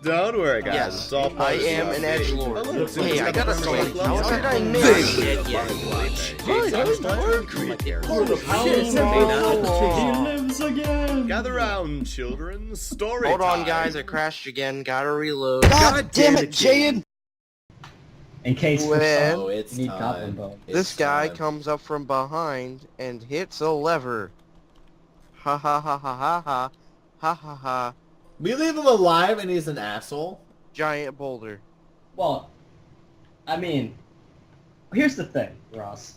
Don't worry, guys. Yes, It's all I part of am the an RPG. edgelord. Oh, look, so Hey, it's I got gotta the say, first how level. did I Hey, miss hey, shit yet? He lives again! Gather round, children. Story Hold on, time. guys, I crashed again. Gotta reload. God damn it, Jaden! In case for When some, it's you need time. goblin bone. this guy time. comes up from behind and hits a lever. Ha ha ha ha ha ha. Ha ha ha. We leave him alive and he's an asshole? Giant boulder. Well, I mean, here's the thing, Ross.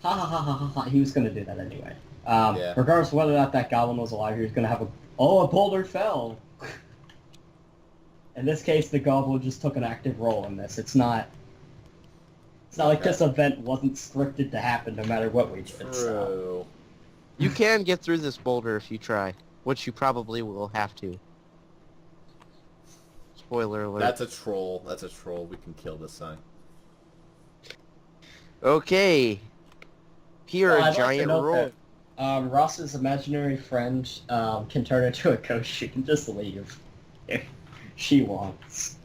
Ha ha ha ha ha ha. He was gonna do that anyway. Yeah. Regardless of whether or not that goblin was alive, he was gonna have a boulder fell. In this case, the goblin just took an active role in this. It's not like this event wasn't scripted to happen no matter what we did. So. True. You can get through this boulder if you try, which you probably will have to. Spoiler alert. That's a troll. That's a troll. We can kill this thing. Okay. Here, Well, a I'd like to giant note roll. that, Ross's imaginary friend can turn into a ghost. She can just leave if she wants.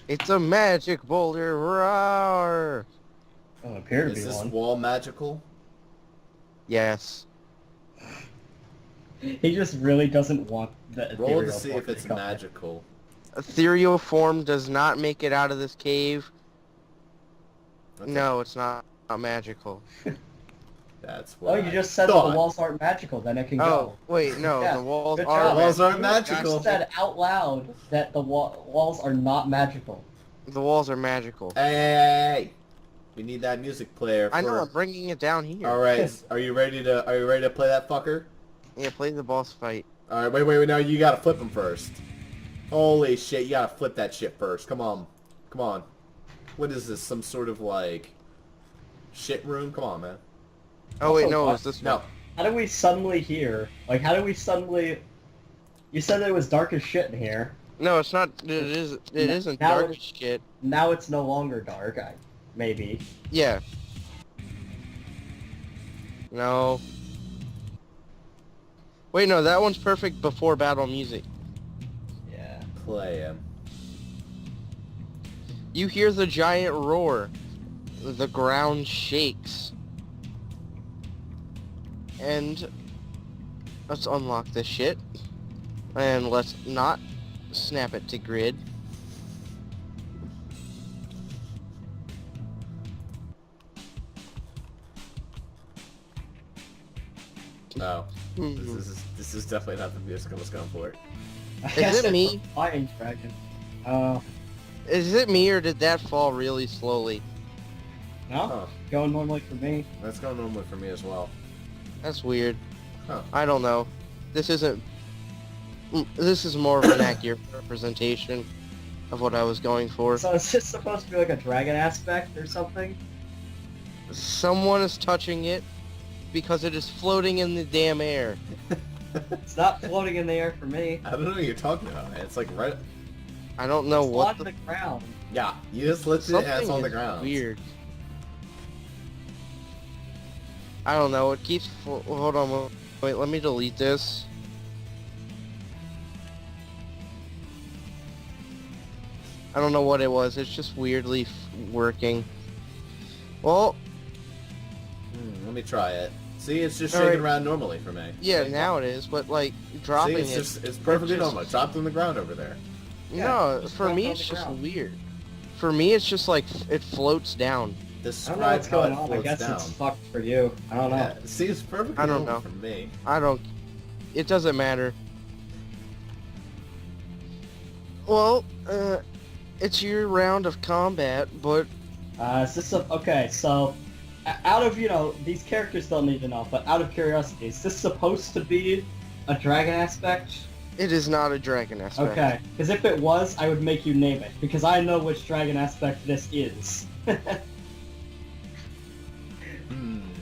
It's a magic boulder. Roar! Doesn't appear to Is be this one. wall magical? Yes. He just really doesn't want the Roll to ethereal see form if it's to come in. magical. Ethereal form does not make it out of this cave. Okay. No, it's not magical. That's Oh, what you I just said that thought. the walls aren't magical, then it can Oh, go. wait, no, Yeah, the walls good are job. The walls aren't You magical. just said out loud that the walls are not magical. The walls are magical. Hey! We need that music player. I know, for- I'm bringing it down here. All right, are you ready to play that fucker? Yeah, play the boss fight. All right, wait. No, you gotta flip him first. Holy shit, you gotta flip that shit first. Come on. What is this? Some sort of like shit room? Come on, man. Oh wait, Also, no, what? it's this No. one. How did we suddenly hear? Like, how did we suddenly... You said that it was dark as shit in here. No, it's not. It isn't Now dark it- as shit. Now it's no longer dark, maybe. Yeah. No. Wait, no, that one's perfect before battle music. Yeah. Play him. You hear the giant roar. The ground shakes. And let's unlock this shit. And let's not snap it to grid. Oh, Mhm. this is definitely not the music I was going for. I Is guess it it's me? a Flying dragon. Is it me or did that fall really slowly? No? Huh. Going normally for me. That's going normally for me as well. That's weird. Huh. I don't know. This isn't... This is more of an accurate representation of what I was going for. So is this supposed to be like a dragon aspect or something? Someone is touching it because it is floating in the damn air. It's not floating in the air for me. I don't know what you're talking about, man. It's like right... I don't know It's what on the... the ground. Yeah, you just lifted it and it's Something on the is ground. weird. I don't know, it keeps... Hold on, wait, let me delete this. I don't know what it was, it's just weirdly working. Well, Let me try it. See, it's just Alright. shaking around normally for me. yeah, now it is, but like, dropping See, it's it... it's perfectly just- normal. It dropped on the ground over there. No, just for dropped me on it's the just ground. weird. For me it's just like, it floats down. I Describe don't know what's how going it on. I floats guess down. it's fucked for you. I don't know. Yeah, see, it's perfectly I don't normal know. for me. I don't... It doesn't matter. Well, it's your round of combat, but... Is this okay, so out of, these characters don't need to know, but out of curiosity, is this supposed to be a dragon aspect? It is not a dragon aspect. Okay, because if it was, I would make you name it, because I know which dragon aspect this is.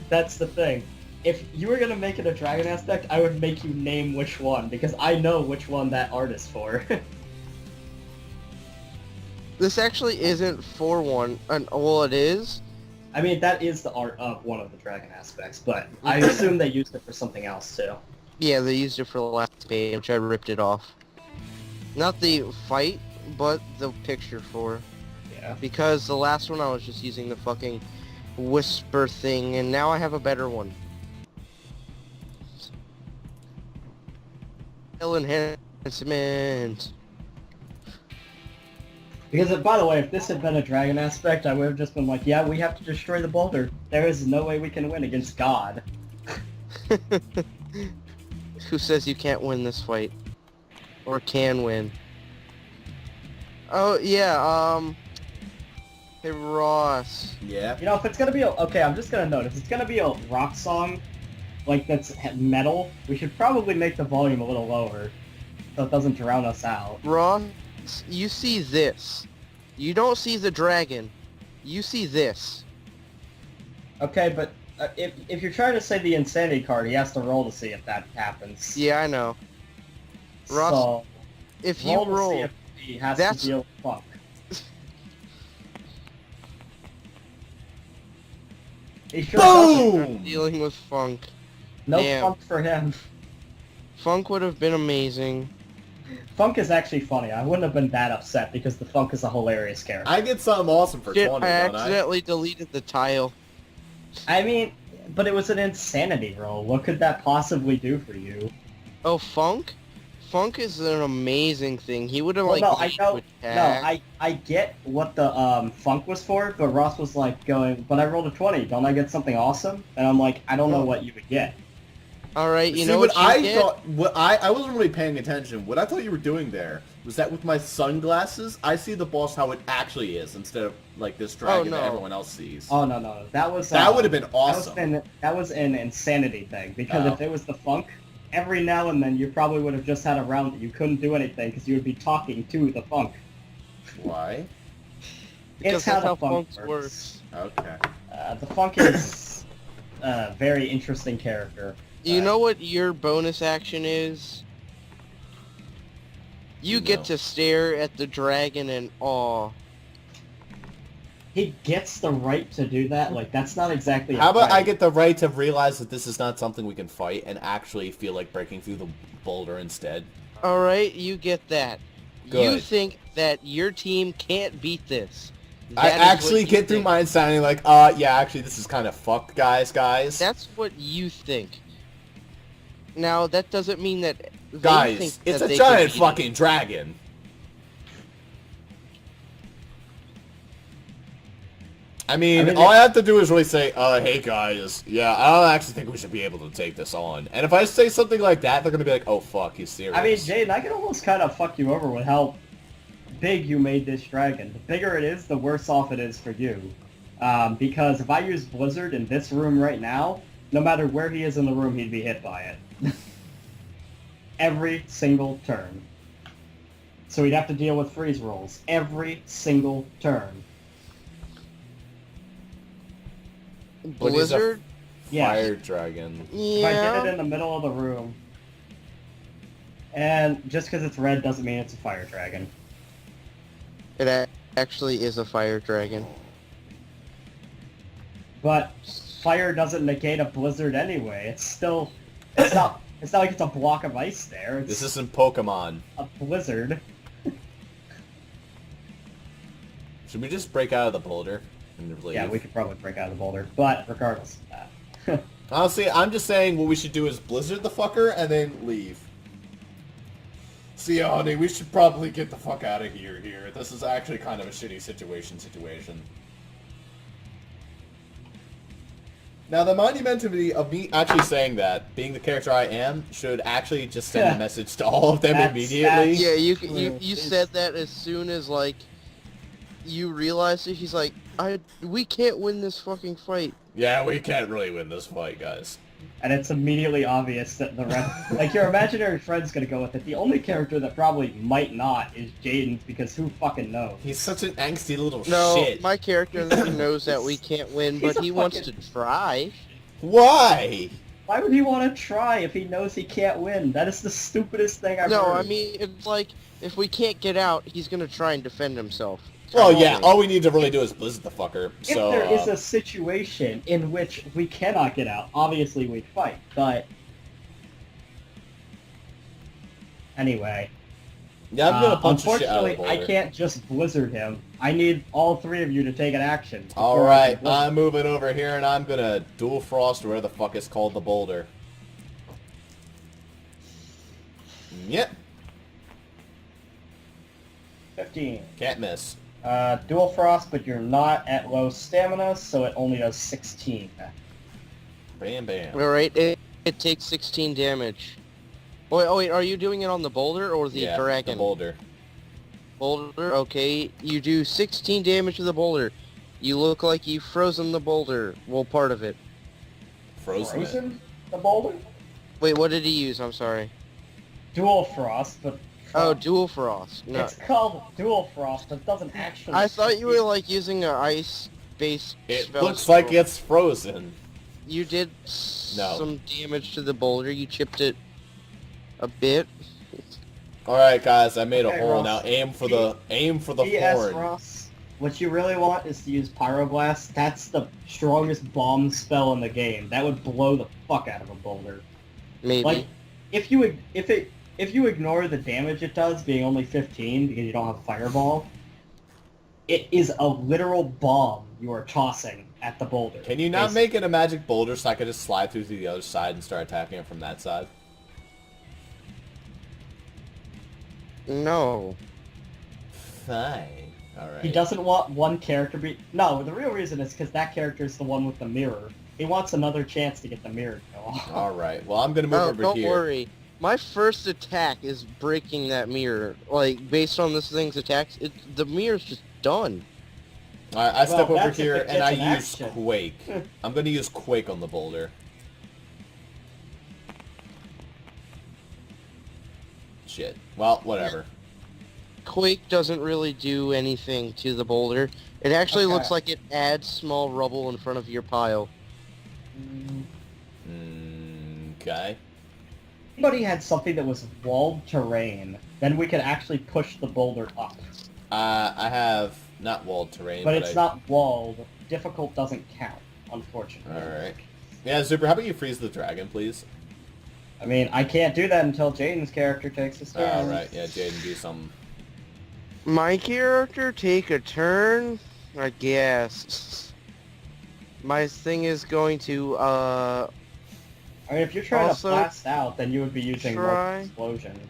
That's the thing. If you were gonna make it a dragon aspect, I would make you name which one, because I know which one that art is for. This actually isn't for one, well it is. I mean, that is the art of one of the dragon aspects, but I assume they used it for something else too. Yeah, they used it for the last page, I ripped it off. Not the fight, but the picture for. Yeah. Because the last one I was just using the fucking whisper thing, and now I have a better one. Enhancement. Because, by the way, if this had been a dragon aspect, I would have just been like, yeah, we have to destroy the boulder. There is no way we can win against God. Who says you can't win this fight? Or can win? Oh, yeah, Hey, Ross. Yeah. You know, if it's gonna be okay, I'm just gonna note, if it's gonna be a rock song, like that's metal, we should probably make the volume a little lower, so it doesn't drown us out. Ross, you see this. You don't see the dragon. You see this. Okay, but if you're trying to say the insanity card, he has to roll to see if that happens. Yeah, I know. Ross, so, if you to see roll, if he has that's- to deal with funk. He sure doesn't. Boom! dealing with Funk. No Damn. funk for him. Funk would have been amazing. Funk is actually funny. I wouldn't have been that upset because the Funk is a hilarious character. I get something awesome for Shit, 20, I don't I? accidentally deleted the tile. I mean, but it was an insanity roll. What could that possibly do for you? Oh, Funk? Funk is an amazing thing. He would have, Well, like, no, I leaped know. with No, attack. I get what the Funk was for, but Ross was like going, but I rolled a 20. Don't I get something awesome? And I'm like, I don't know what you would get. Alright, you See, know what what you I get? thought, I wasn't really paying attention. What I thought you were doing there was that with my sunglasses, I see the boss how it actually is instead of like this dragon no. that everyone else sees. Oh no, that was that would have been awesome. That was an insanity thing because Oh. if it was the Funk, every now and then you probably would have just had a round that you couldn't do anything because you would be talking to the Funk. Why? Because It's how that's the how Funk Funk works. Okay. The Funk is a very interesting character. You know what your bonus action is? You No. get to stare at the dragon in awe. He gets the right to do that. Like that's not exactly. How about I right. get the right to realize that this is not something we can fight and actually feel like breaking through the boulder instead? Alright, you get that. You Good. think that your team can't beat this. I That is actually what you get through think. my insanity like, yeah, actually this is kind of fucked, guys. That's what you think. Now, that doesn't mean that they Guys, think it's that a they giant can beat fucking dragon. I mean, all I have to do is really say, hey guys, yeah, I don't actually think we should be able to take this on. And if I say something like that, they're gonna be like, oh fuck, he's serious. I mean, Jaden, I can almost kind of fuck you over with how big you made this dragon. The bigger it is, the worse off it is for you. Because if I use Blizzard in this room right now, no matter where he is in the room, he'd be hit by it. Every single turn. So he'd have to deal with freeze rolls. Every single turn. But he's a Blizzard? Yeah. fire dragon. If I Yeah. did it in the middle of the room, and just because it's red doesn't mean it's a fire dragon. It actually is a fire dragon. But fire doesn't negate a blizzard anyway. It's still, it's not like it's a block of ice there. It's This isn't Pokemon. a blizzard. Should we just break out of the boulder and leave? Yeah, we could probably break out of the boulder, but regardless of that. Honestly, I'm just saying what we should do is blizzard the fucker and then leave. See, honey, we should probably get the fuck out of here. This is actually kind of a shitty situation. Now, the monumentality of me actually saying that, being the character I am, should actually just send a message to all of them That's- immediately. Yeah, you It's- said that as soon as, like, you realized it. He's like, we can't win this fucking fight. Yeah, we can't really win this fight, guys. And it's immediately obvious that the rest, like your imaginary friend's gonna go with it. The only character that probably might not is Jaden's, because who fucking knows? He's such an angsty little No, shit. my character knows that we can't win, but He's a he wants fucking- to try. Why? Why would he want to try if he knows he can't win? That is the stupidest thing I've No, heard. I mean, it's like, if we can't get out, he's gonna try and defend himself. Well, yeah, all we need to really do is blizzard the fucker. If So, there is a situation in which we cannot get out, obviously we'd fight, but... Anyway. Yeah, I'm gonna punch the shit out of the Unfortunately, boulder. I can't just blizzard him. I need all three of you to take an action. before I Alright, can blizzard. I'm moving over here and I'm gonna dual frost or whatever the fuck is called the boulder. Yep, 15. can't miss. Dual frost, but you're not at low stamina, so it only does 16. Bam, bam. Alright, it takes 16 damage. Wait, are you doing it on the boulder or the Yeah, dragon? the boulder. Boulder, okay. You do 16 damage to the boulder. You look like you've frozen the boulder. Well, part of it. Frozen it. Frozen? The boulder? Wait, what did he use? I'm sorry. Dual frost, but... Oh, dual frost. No. It's called dual frost, but it doesn't actually... I thought you were like using an ice-based It spell looks like scroll. it's frozen. You did some damage to the boulder. You chipped it a bit. Alright guys, I made a Okay, hole. Ross. Now aim for the P.S. horn. Ross, what you really want is to use Pyroblast. That's the strongest bomb spell in the game. That would blow the fuck out of a boulder. Maybe. Like, if you ignore the damage it does, being only 15 because you don't have Fireball, it is a literal bomb you are tossing at the boulder. Can you not Basically. make it a magic boulder so I could just slide through to the other side and start attacking it from that side? No. Fine. Alright. He doesn't want one character be... No, the real reason is because that character is the one with the mirror. He wants another chance to get the mirror to go off. Alright, well I'm gonna move Oh, over don't here. worry. My first attack is breaking that mirror. Like, based on this thing's attacks, the mirror's just done. Alright, I step Well, over that's if here it and I gets an use action. Quake. I'm gonna use Quake on the boulder. Shit. Well, whatever. Quake doesn't really do anything to the boulder. It actually Okay. looks like it adds small rubble in front of your pile. Okay. Anybody had something that was walled terrain, then we could actually push the boulder up. I have not walled terrain, But it's not walled. Difficult doesn't count, unfortunately. Alright. Yeah, Zuper, how about you freeze the dragon, please? I mean, I can't do that until Jaden's character takes his turn. Alright, yeah, Jaden, do some... My character take a turn? I guess. My thing is going to, I mean, if you're trying Also, to blast out, then you would be using try- explosion.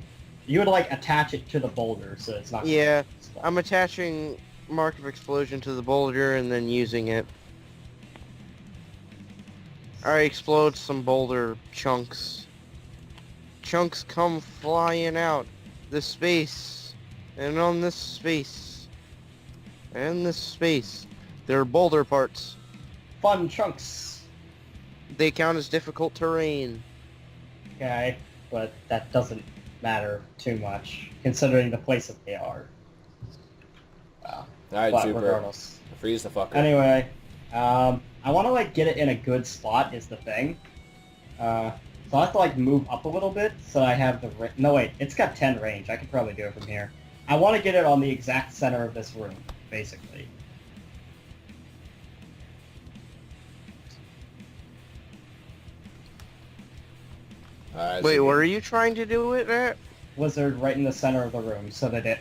You would, like, attach it to the boulder, so it's not... Yeah, I'm attaching Mark of Explosion to the boulder and then using it. I explode some boulder chunks. Chunks come flying out the space, and on this space, and this space, there are boulder parts. Fun chunks. They count as difficult terrain. Okay, but that doesn't matter too much, considering the place that they are. Alright, But Zuper. regardless. Freeze the fucker. Anyway, I want to, like, get it in a good spot is the thing. So I have to, like, move up a little bit so I have the... No, wait, it's got 10 range. I could probably do it from here. I want to get it on the exact center of this room, basically. Alright, Wait, Zuper. where are you trying to do it at? Wizard right in the center of the room so that it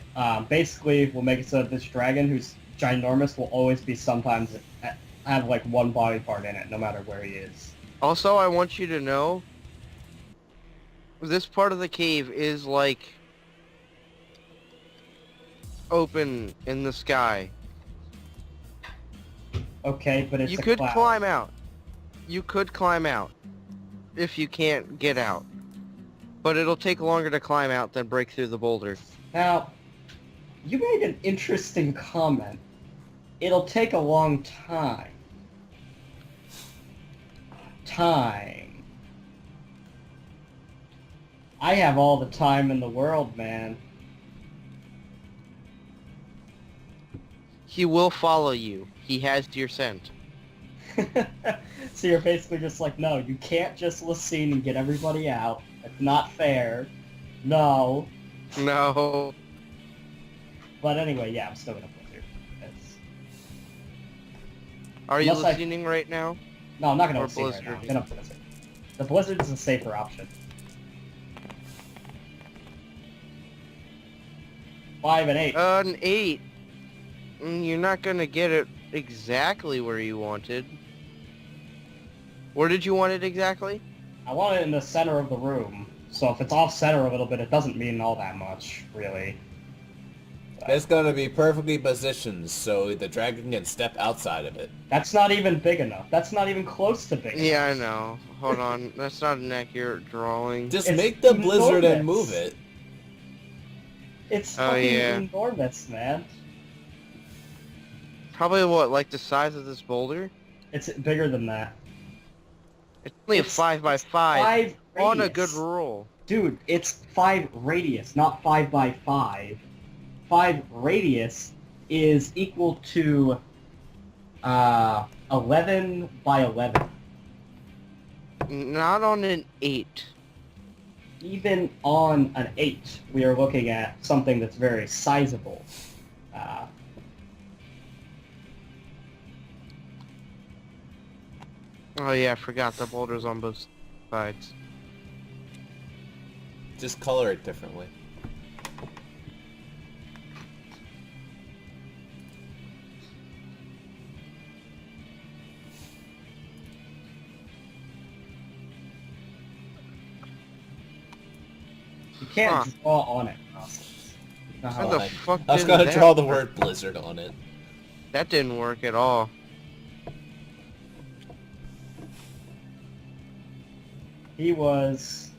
basically will make it so that this dragon, who's ginormous, will always be sometimes have, like, one body part in it, no matter where he is. Also, I want you to know, this part of the cave is, like, open in the sky. Okay, but it's You a could cloud. climb out. You could climb out if you can't get out. But it'll take longer to climb out than break through the boulder. Now, you made an interesting comment. It'll take a long time. I have all the time in the world, man. He will follow you. He has your scent. So you're basically just like, no, you can't just listen and get everybody out. That's not fair. No. No. But anyway, yeah, I'm still gonna blizzard. It's... Are you Unless I- listening right now? No, I'm not gonna Or listen right now. I'm blizzard. gonna blizzard. The blizzard is a safer option. 5 and 8. An 8. You're not gonna get it exactly where you wanted. Where did you want it exactly? I want it in the center of the room. So if it's off center a little bit, it doesn't mean all that much, really. It's gonna be perfectly positioned so the dragon can step outside of it. That's not even big enough. That's not even close to big enough. Yeah, I know. Hold on. That's not an accurate drawing. Just It's make the blizzard and enormous. move it. It's Oh, fucking yeah. enormous, man. Probably what, like the size of this boulder? It's bigger than that. It's only a It's- 5 by it's 5 5 on a radius. good roll. Dude, it's 5 radius, not 5 by 5. 5 radius is equal to 11 by 11. Not on an 8. Even on an 8, we are looking at something that's very sizable. Oh yeah, I forgot the boulder's on both sides. Just color it differently. You can't Huh. draw on it, Ross. You know How how the Fine. fuck I was did gonna that draw the work? word blizzard on it. That didn't work at all. he was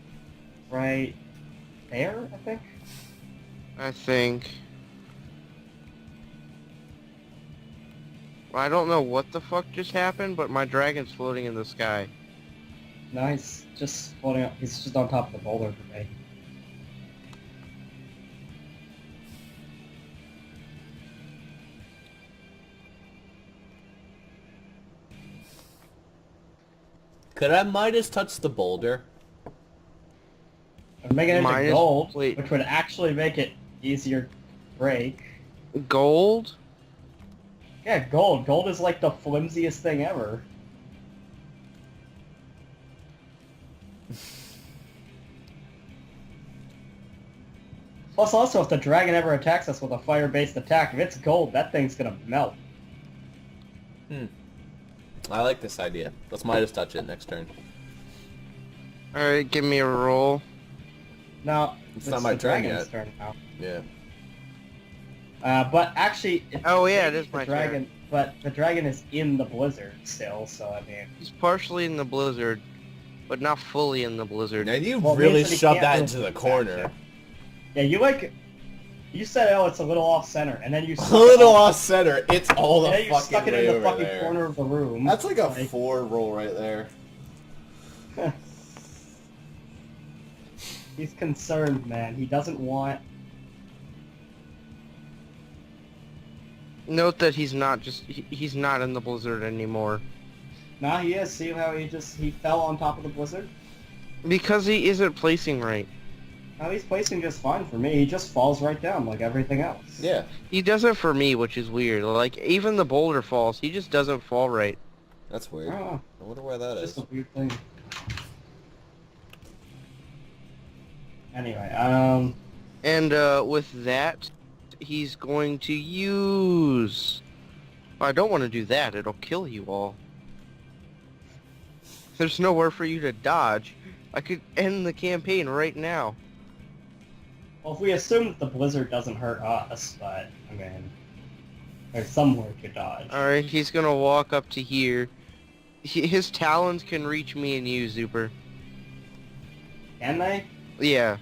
right there, I think. I think. Well, I don't know what the fuck just happened, but my dragon's floating in the sky. No, he's just floating up. He's just on top of the boulder for me. Could I Midas touch the boulder? I'm making it into Minus- gold, wait. which would actually make it easier to break. Gold? Yeah, gold. Gold is like the flimsiest thing ever. Plus, also, if the dragon ever attacks us with a fire-based attack, if it's gold, that thing's gonna melt. I like this idea. Let's Midas touch it next turn. Alright, give me a roll. No, It's not my the turn dragon's yet. turn now. Yeah. But actually, Oh, yeah, it is the my dragon. turn. But the dragon is in the blizzard still, so I mean, He's partially in the blizzard, but not fully in the blizzard. Now you Well, it really means that he shoved can't that do into the it. corner. yeah, you said, oh, it's a little off center, and then you A stuck little it off center. It's all the and then you fucking stuck it way in the over fucking there. corner of the room. That's like a 4 roll right there. He's concerned, man. He doesn't want. Note that he's not he's not in the blizzard anymore. Nah, he is. See how he fell on top of the blizzard? Because he isn't placing right. No, he's placing just fine for me. He just falls right down like everything else. Yeah. He does it for me, which is weird. Like, even the boulder falls, he just doesn't fall right. That's I weird. don't know. I wonder why that It's is. just a weird thing. Anyway, And, with that, he's going to use... I don't want to do that, it'll kill you all. There's nowhere for you to dodge. I could end the campaign right now. well, if we assume that the blizzard doesn't hurt us, but, I mean, there's somewhere to dodge. Alright, he's gonna walk up to here. His talons can reach me and you, Zuper. Can they? Yeah.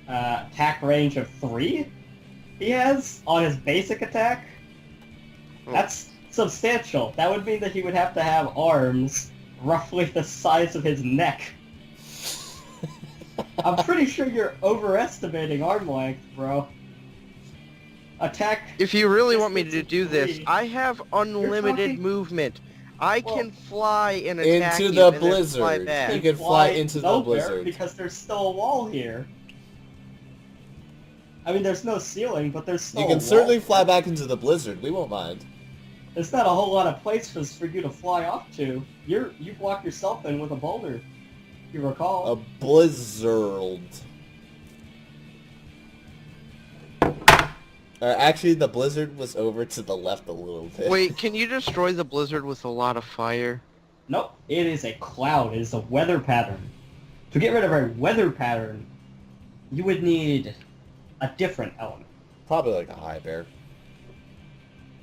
Attack range of 3? He has on his basic attack? Oh. That's substantial. That would mean that he would have to have arms roughly the size of his neck. I'm pretty sure you're overestimating arm length, bro. Attack... If you really want me distance to do of this, 3. I have unlimited talking- movement. I Well, can fly and attack Into you the and then fly blizzard. back. You can fly into the nowhere blizzard. because there's still a wall here. I mean, there's no ceiling, but there's still You a can wall. certainly fly back into the blizzard. We won't mind. There's not a whole lot of places for you to fly off to. You block yourself in with a boulder, if you recall. A blizzard. Actually, the blizzard was over to the left a little bit. Wait, can you destroy the blizzard with a lot of fire? Nope, it is a cloud. It is a weather pattern. To get rid of a weather pattern, you would need a different element. Probably like a high bear.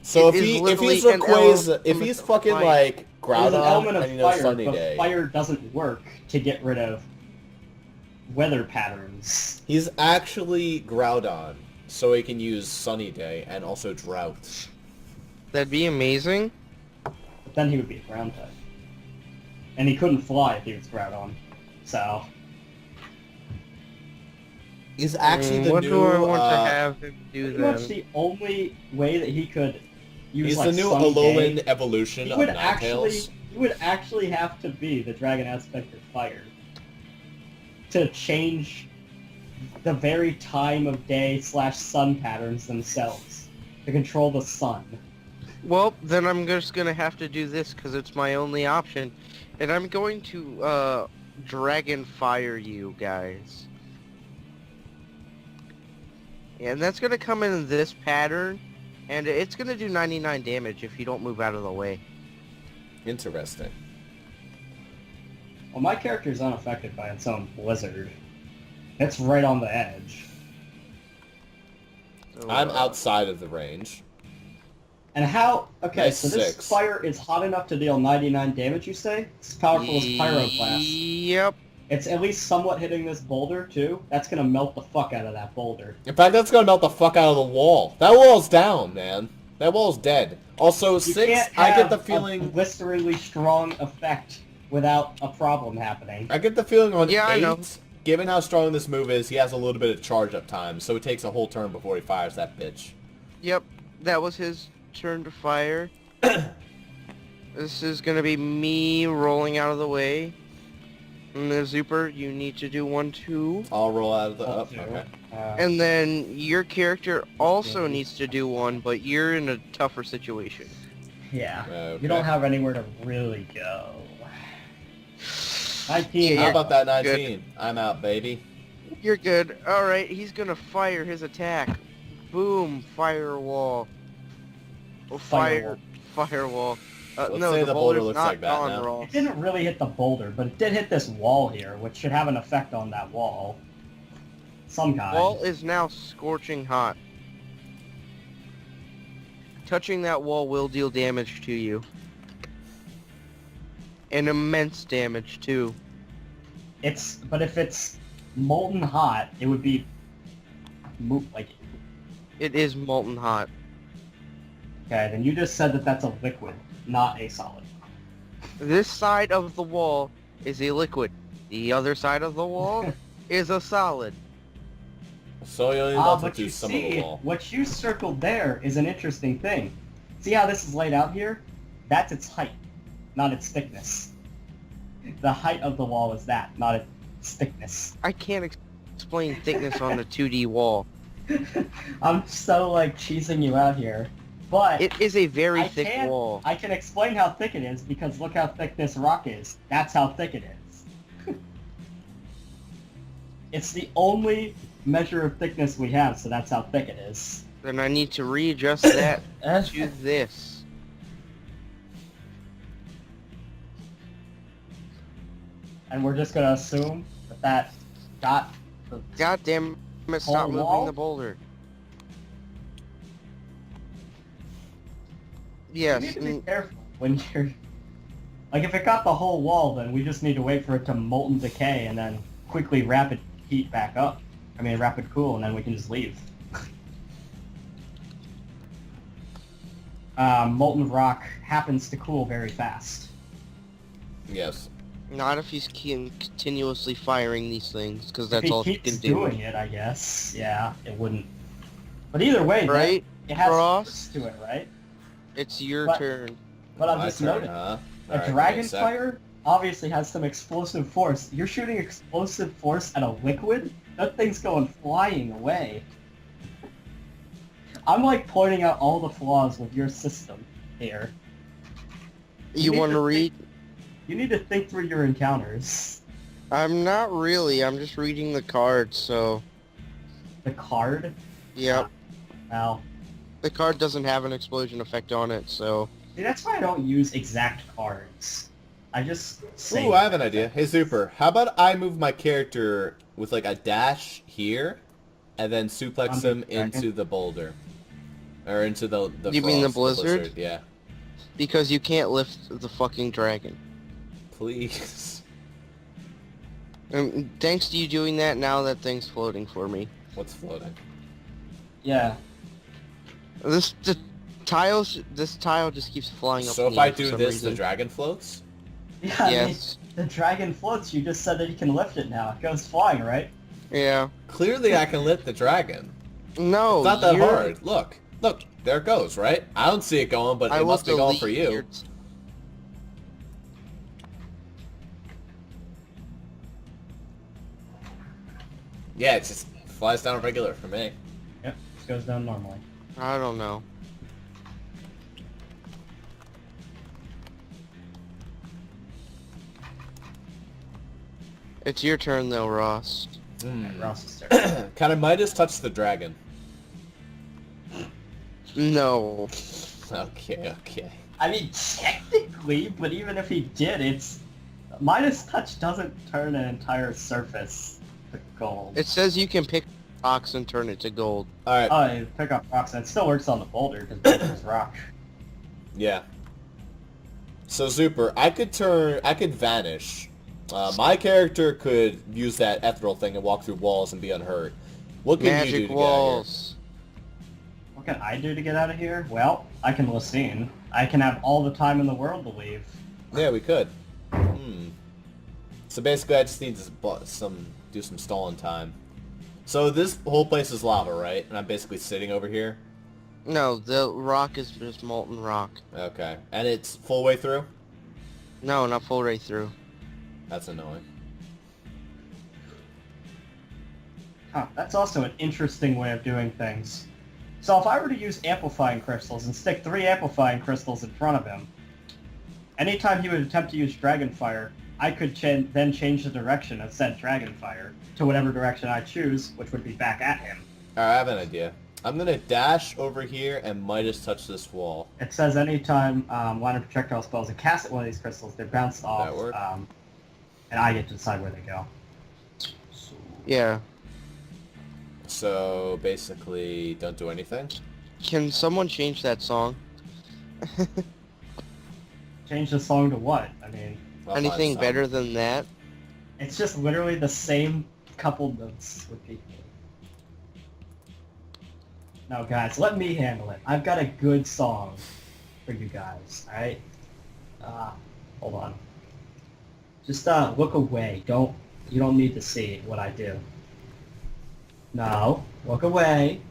So It is if he's literally an Rayquaza, if element he's of fucking fire. like It is an Groudon element and of you know fire, Sunny but Day, fire doesn't work to get rid of weather patterns. he's actually Groudon, so he can use Sunny Day and also Drought. That'd be amazing. But then he would be a ground type. And he couldn't fly if he was Groudon. So, He's actually the what new. do I want to have him do pretty much then? the only way that he could use He's like the new Sunny Alolan Day, evolution he of would actually Ninetales. he would actually have to be the Dragon aspect of fire to change the very time of day / sun patterns themselves to control the sun. Well, then I'm just gonna have to do this because it's my only option, and I'm going to dragon fire you guys. And that's gonna come in this pattern, and it's gonna do 99 damage if you don't move out of the way. Interesting. Well, my character is unaffected by its own blizzard. It's right on the edge. So, I'm outside of the range. And how... Okay, Nice so this 6. fire is hot enough to deal 99 damage, you say? It's as powerful as Pyroclast. Yep. It's at least somewhat hitting this boulder, too. That's gonna melt the fuck out of that boulder. In fact, that's gonna melt the fuck out of the wall. That wall's down, man. That wall's dead. Also, You 6, can't I get have the a feeling... blisteringly strong effect without a problem happening. I get the feeling on Yeah, I 8, know. given how strong this move is, he has a little bit of charge-up time, so it takes a whole turn before he fires that bitch. Yep. That was his turn to fire. This is gonna be me rolling out of the way. And then Zuper, you need to do 1, 2. I'll roll out of the... Up Oh, to. okay. And then your character also Okay. needs to do 1, but you're in a tougher situation. Yeah. Okay. You don't have anywhere to really go. 19. How about that 19? I'm out, baby. You're good. Alright, he's gonna fire his attack. Boom, firewall. Oh, firewall. Let's No, say the the boulder boulder's looks not like that gone, now. Ross. It didn't really hit the boulder, but it did hit this wall here, which should have an effect on that wall. Some kind. Wall is now scorching hot. Touching that wall will deal damage to you. And immense damage, too. But if it's molten hot, it would be like... It is molten hot. Okay, then you just said that that's a liquid, not a solid. This side of the wall is a liquid. The other side of the wall is a solid. So you only melt But to you some of the see, wall. what you circled there is an interesting thing. See how this is laid out here? That's its height, not its thickness. The height of the wall is that, not its thickness. I can't explain thickness on the 2D wall. I'm so, like, cheesing you out here. But It is a very I thick can- wall. I can explain how thick it is because look how thick this rock is. That's how thick it is. It's the only measure of thickness we have, so that's how thick it is. Then I need to readjust that to this. And we're just gonna assume that that got the... God damn it, stop Whole moving wall? the boulder. Yes, You need to be and careful when you're... Like, if it got the whole wall, then we just need to wait for it to molten decay and then quickly rapid heat back up. I mean, rapid cool, and then we can just leave. Molten rock happens to cool very fast. Yes. not if he's continuously firing these things, because that's if all he he keeps can do. doing it, I guess. Yeah, it wouldn't. But either way, Right? it has Frost? force to it, right? It's your But- turn. But I've My just turn, noted, huh? a Alright, dragon give me a sec. fire obviously has some explosive force. You're shooting explosive force at a liquid? That thing's going flying away. I'm like pointing out all the flaws with your system here. You need want to to read? You need to think through your encounters. I'm not really. I'm just reading the cards, so... The card? Yep. Well, The card doesn't have an explosion effect on it, so... see, that's why I don't use exact cards. I just say... Ooh, I have an idea. Hey, Zuper, how about I move my character with, like, a dash here, and then suplex him into the boulder? Or into the You mean the frost, blizzard? Yeah. Because you can't lift the fucking dragon. Please. And thanks to you doing that, now that thing's floating for me. What's floating? Yeah. This tile just keeps flying up. So in if the I air for do some this, reason. the dragon floats? Yeah, I mean, Yes. the dragon floats. You just said that you can lift it now. It goes flying, right? Yeah. Clearly I can lift the dragon. No. It's not that you're- hard. Look, there it goes, right? I don't see it going, but I it will must be going for delete you. your- Yeah, it just flies down regular for me. Yep. It goes down normally. I don't know. It's your turn though, Ross. Ross's turn. Can I Midas touch the dragon? No. Okay. I mean, technically, but even if he did, it's... Midas Touch doesn't turn an entire surface to gold. It says you can pick rocks and turn it to gold. Alright, Oh, you pick up rocks, and it still works on the boulder, because boulder's rock. yeah. So, Zuper, I could vanish. My character could use that ethereal thing and walk through walls and be unhurt. What can you do Magic to walls. What can I do to get out of here? Well, I can listen. I can have all the time in the world to leave. get here? Yeah, we could. So basically, I just need to do some stalling time. So this whole place is lava, right? And I'm basically sitting over here? No, the rock is just molten rock. Okay. And it's full way through? No, not full way through. That's annoying. Huh, that's also an interesting way of doing things. So if I were to use amplifying crystals and stick 3 amplifying crystals in front of him, anytime he would attempt to use Dragonfire, I could then change the direction of said Dragonfire to whatever direction I choose, which would be back at him. Alright, I have an idea. I'm gonna dash over here and Midas touch this wall. It says anytime line of projectile spells are cast at one of these crystals, they bounce off, That work? and I get to decide where they go. So, Yeah. So basically, don't do anything. Can someone change that song? change the song to what? I mean, I'll find Anything some. better than that? it's just literally the same couple notes repeated. No, guys, let me handle it. I've got a good song for you guys, alright? Hold on. Just, look away. You don't need to see what I do. No, look away.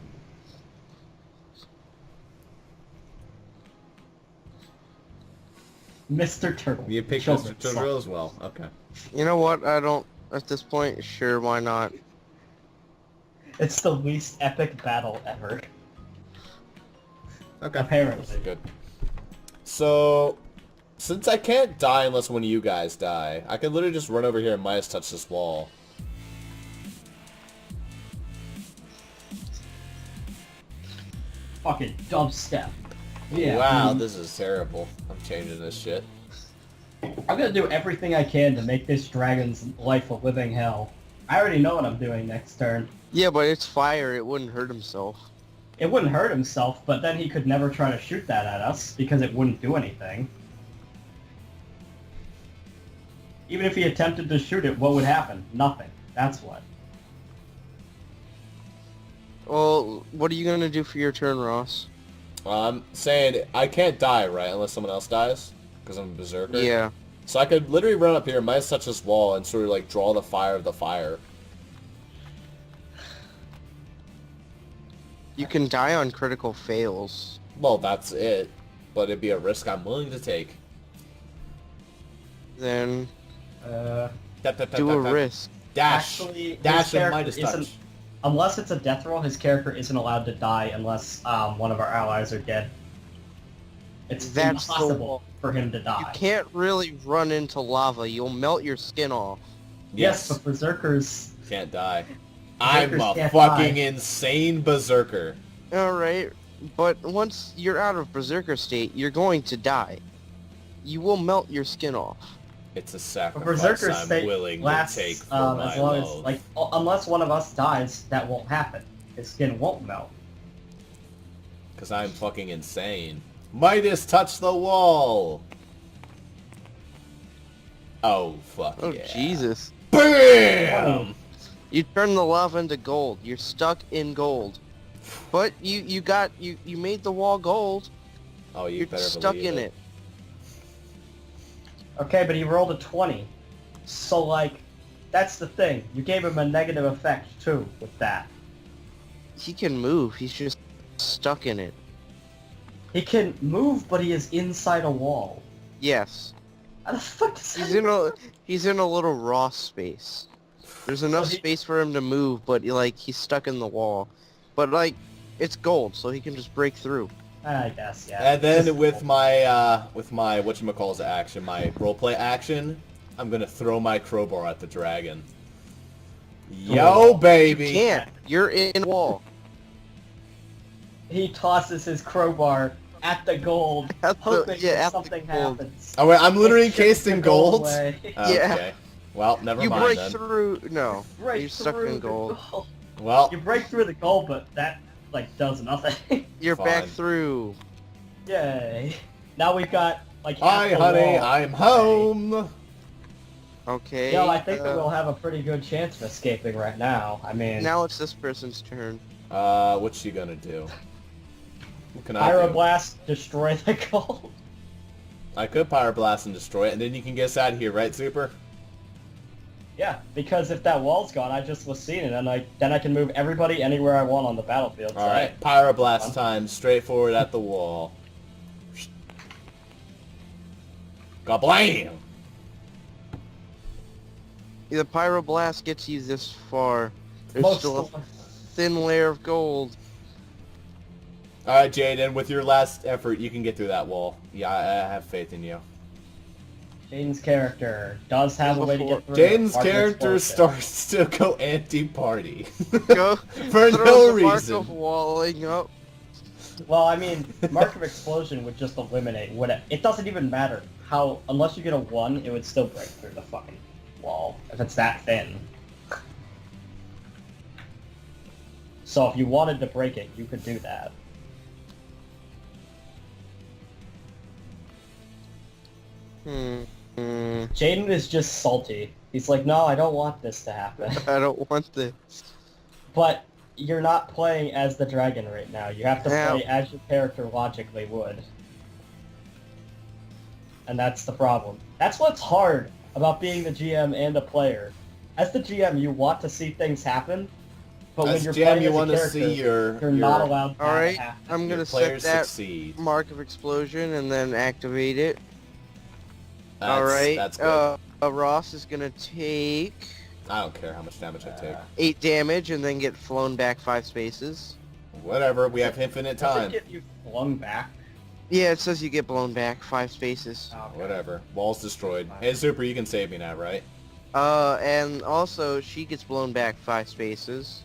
Mr. Turtle. You picked Mr. Children's Turtle song. as well. Okay. You know what? I don't... At this point, sure, why not? It's the least epic battle ever. Okay. Apparently. Good. So, since I can't die unless one of you guys die, I can literally just run over here and Midas touch this wall. Fucking dubstep. Yeah. Wow, this is terrible. I'm changing this shit. I'm gonna do everything I can to make this dragon's life a living hell. I already know what I'm doing next turn. Yeah, but it's fire. It wouldn't hurt himself. It wouldn't hurt himself, but then he could never try to shoot that at us, because it wouldn't do anything. Even if he attempted to shoot it, what would happen? Nothing. That's what. Well, what are you gonna do for your turn, Ross? I'm saying I can't die, right? Unless someone else dies? Because I'm a berserker? Yeah. So I could literally run up here, Midas touch this wall, and sort of like draw the fire of the fire. You can die on critical fails. Well, that's it. But it'd be a risk I'm willing to take. Then Tap, tap, tap, do a tap, tap. risk. Dash. Actually, his Dash and character Midas isn't- touch. Unless it's a death roll, his character isn't allowed to die unless one of our allies are dead. It's That's the impossible wall. for him to You die. can't really run into lava. You'll melt your skin off. Yes, Yes. but berserkers... Can't die. I'm a can't fucking die. insane berserker. Alright, but once you're out of berserker state, you're going to die. You will melt your skin off. It's a A sacrifice berserker I'm state willing lasts to take for as my long love. as like unless one of us dies, that won't happen. His skin won't melt. Because I'm fucking insane. Midas, touch the wall! Oh, fuck Oh, yeah. Jesus. BAM! You turn the lava into gold. You're stuck in gold. But you made the wall gold. Oh, you You're better stuck believe in it. it. Okay, but he rolled a 20. So like, that's the thing. You gave him a negative effect too with that. He can move. He's just stuck in it. He can move, but he is inside a wall. Yes. How the fuck does He's that he's in a little raw space. There's enough he- space for him to move, but like he's stuck in the wall. But like it's gold, so he can just break through. I guess, yeah. And then Just- with my whatchamacallit's action, my roleplay action, I'm gonna throw my crowbar at the dragon. Yo, baby! You can't. You're in a wall. He tosses his crowbar at the gold, At the- hoping yeah, that at the something gold. happens. Oh wait, I'm literally It chips encased the in gold? away. Yeah. Okay. Well, never You mind break then. through. No. Break You're stuck through in the gold. Well, You break through the gold, but that like does nothing. You're back Fine. through. Yay! Now we've got like hi, half the honey, wall. I'm home. Okay. Yo, I think that we'll have a pretty good chance of escaping right now. I mean, Now it's this person's turn. What's she gonna do? What can I do? Pyroblast, destroy the gold. I could pyroblast and destroy it, and then you can get us out of here, right, Zuper? Yeah, because if that wall's gone, I just was seeing it, and then I can move everybody anywhere I want on the battlefield. so Alright, pyroblast time, straight forward at the wall. Gablam! The pyroblast gets you this far. There's Most still a of- thin layer of gold. Alright, Jaden, with your last effort, you can get through that wall. Yeah, I have faith in you. Jaden's character does have a way to Before- get through. Jaden's Mark character explosive. starts to go anti-party. Go For throws no the mark reason. of walling up. Well, I mean, Mark of Explosion would just eliminate what it doesn't even matter how, unless you get a 1, it would still break through the fucking wall, if it's that thin. So if you wanted to break it, you could do that. Jaden is just salty. He's like, no, I don't want this to happen. I don't want this. But you're not playing as the dragon right now. You have to Now- play as your character logically would. And that's the problem. That's what's hard about being the GM and a player. As the GM, you want to see things happen, but when As you're GM, playing you as a want to character, see you're not allowed to have Alright, it happen. I'm your gonna players set that succeed. mark of explosion and then activate it. That's, Alright, that's good. Ross is gonna take I don't care how much damage I take. 8 damage and then get flown back 5 spaces. Whatever, we have infinite Does it time. get you flung back? Yeah, it says you get blown back 5 spaces. Okay. Whatever. Wall's destroyed. Hey, Super, you can save me now, right? And also she gets blown back 5 spaces.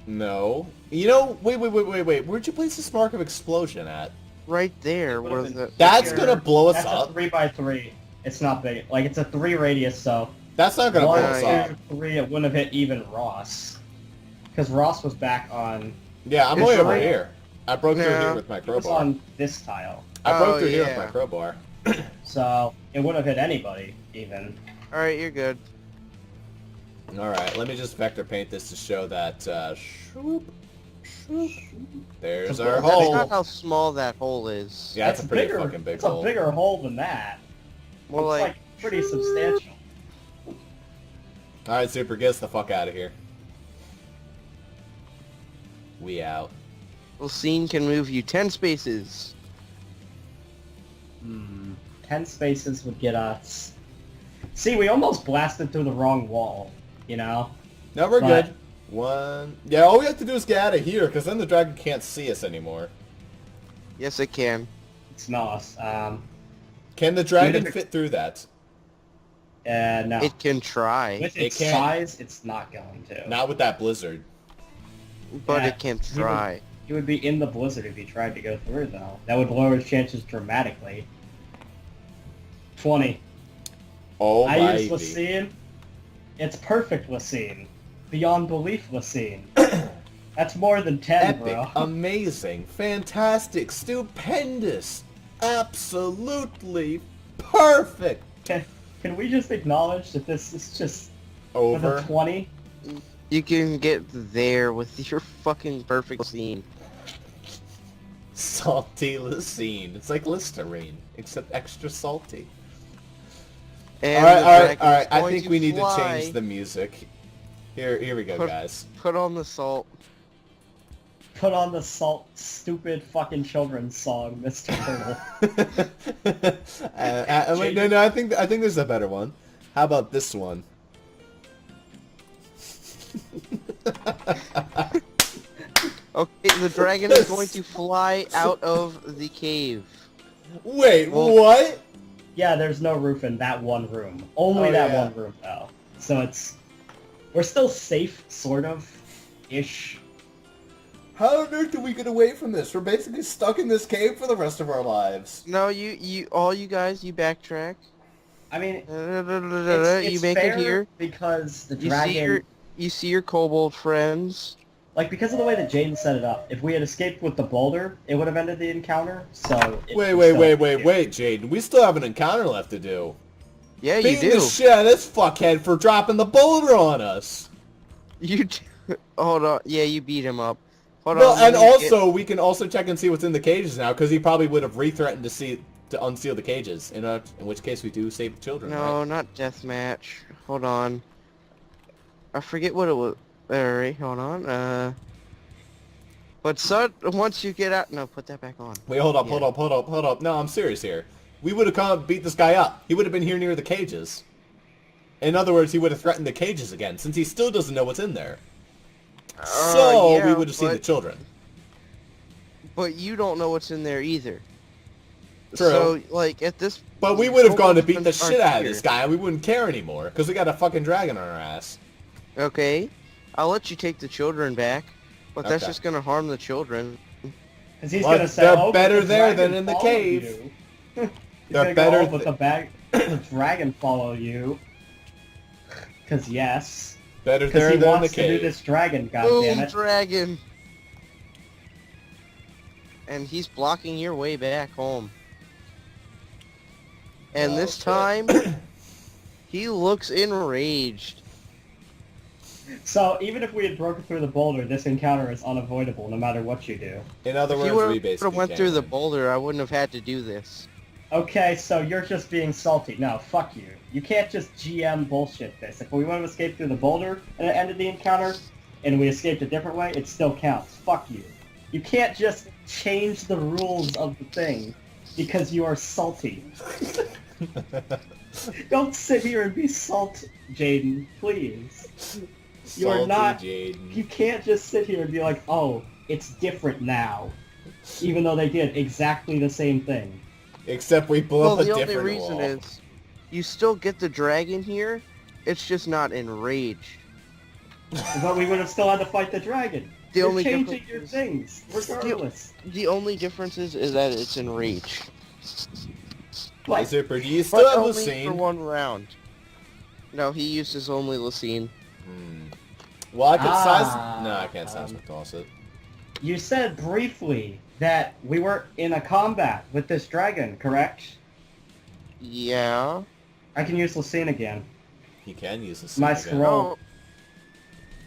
No. You know, wait. Where'd you place this mark of explosion at? Right there, Would've where been- the... That's Here, gonna blow us That's up. a 3x3. It's not big. Like, it's a 3 radius, so... That's not gonna blow 1, us 2, up. 3, it wouldn't have hit even Ross. Because Ross was back on... Yeah, I'm It's way over right. here. I broke through Yeah. here with my It was crowbar. on this tile. I broke Oh, through here with yeah. my crowbar. So, it wouldn't have hit anybody, even. Alright, you're good. Alright, let me just vector paint this to show that, shoop, shoop. There's our That's hole. not how small that hole is. Yeah, it's a pretty bigger, fucking big it's hole. a bigger hole than that. Well, It's, like... pretty substantial. Alright, Super, get us the fuck out of here. We out. Well, scene can move you 10 spaces. 10 spaces would get us... See, we almost blasted through the wrong wall, you know? No, we're But- good. 1... Yeah, all we have to do is get out of here, because then the dragon can't see us anymore. Yes, it can. Smell us. Can the dragon Even if- fit through that? No. It can try. With it its can't- size, it's not going to. Not with that blizzard. but Yeah, it can he would- try. He would be in the blizzard if he tried to go through, though. That would lower his chances dramatically. 20. Oh, I use baby. Lysine. It's perfect Lysine. Beyond belief Lysine. That's more than 10, Epic, bro. amazing, fantastic, stupendous, absolutely perfect. Can we just acknowledge that this is just with Over. a 20? You can get there with your fucking perfect scene. Salty Lysine. It's like Listerine, except extra salty. And Alright, the alright, dragon's alright. I going think we need to fly. change the music. Here we go, guys. Put on the salt. Put on the salt, stupid fucking children's song, Mr. Turtle. Wait, no, I think there's a better one. How about this one? Okay, the dragon is going to fly out of the cave. Wait, Well- what? Yeah, there's no roof in that one room. Only Oh, that yeah. one room, though. So we're still safe, sort of, ish. How on earth are we get away from this? We're basically stuck in this cave for the rest of our lives. No, you backtrack. I mean, You it's make fair it here. because the You dragon, see your kobold friends. like, because of the way that Jaden set it up, if we had escaped with the boulder, it would have ended the encounter, so... Wait, Jaden. We still have an encounter left to do. Yeah, you Beating do. the shit out of this fuckhead for dropping the boulder on us. You do. Hold on. Yeah, you beat him up. Hold Well, on. and let me also, we can also check and see what's in the cages now, because he probably would have re-threatened to unseal the cages, in which case we do save the children, No, right? not deathmatch. Hold on. I forget what it was. Alright, hold on. But once you get out... No, put that back on. Wait, hold up. Yeah. No, I'm serious here. We would have come and beat this guy up. He would have been here near the cages. In other words, he would have threatened the cages again, since he still doesn't know what's in there. So, Yeah, we would have seen the but- children. But you don't know what's in there either. True. So, like, at this... But we would have gone to kobolds beat the aren't shit out of here. this guy, and we wouldn't care anymore, because we got a fucking dragon on our ass. Okay. I'll let you take the children back. But that's Okay. just gonna harm the children. Because he's Well, gonna say, they're oh, but better the there dragon than in the followed cave. you." He's They're gonna better go, oh, but the dragon follow you. Because yes. Better Because there he than in the wants to do cave. this dragon, Boom, goddammit. dragon! And he's blocking your way back home. And Oh, this shit. time, he looks enraged. So, even if we had broken through the boulder, this encounter is unavoidable no matter what you do. In other If words, you we would basically have went can't through the win. boulder, I wouldn't have had to do this. Okay, so you're just being salty. No, fuck you. You can't just GM bullshit this. If we would have escaped through the boulder and it ended the encounter, and we escaped a different way, it still counts. Fuck you. You can't just change the rules of the thing because you are salty. Don't sit here and be salt, Jaden, please. You are Salty not... Jaden. You can't just sit here and be like, oh, it's different now. Even though they did exactly the same thing. Except we blew Well, up a the only different reason wall. is, you still get the dragon here, it's just not enraged. But we would have still had to fight the dragon. The You're only changing difference your is- things, regardless. The only difference is that it's enraged. Like, Zuper, do you But still have only the scene? for one round. No, he uses only Lysine. Well, I could Ah, size... No, I can't size toss it. you said briefly that we were in a combat with this dragon, correct? Yeah. I can use Lucine again. He can use the scene My again. scroll. Oh,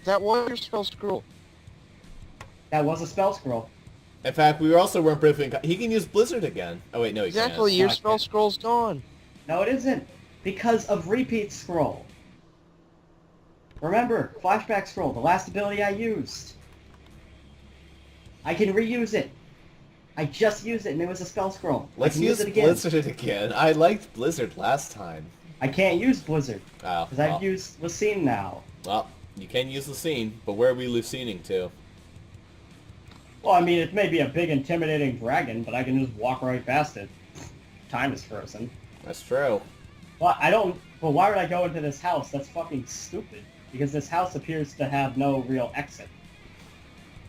that was your spell scroll. That was a spell scroll. In fact, we also weren't briefly... He can use Blizzard again. Oh, wait, no, he Exactly, can't. your I spell can't. scroll's gone. No, it isn't. Because of repeat scroll. Remember, flashback scroll, the last ability I used. I can reuse it. I just used it and it was a spell scroll. I Let's can use it again. Blizzard again. I liked Blizzard last time. I can't use Blizzard, Oh, because well. I've used Lucine now. Well, you can use the scene, but where are we Lucining to? Well, I mean, it may be a big intimidating dragon, but I can just walk right past it. Time is frozen. That's true. Well, but why would I go into this house? That's fucking stupid. Because this house appears to have no real exit.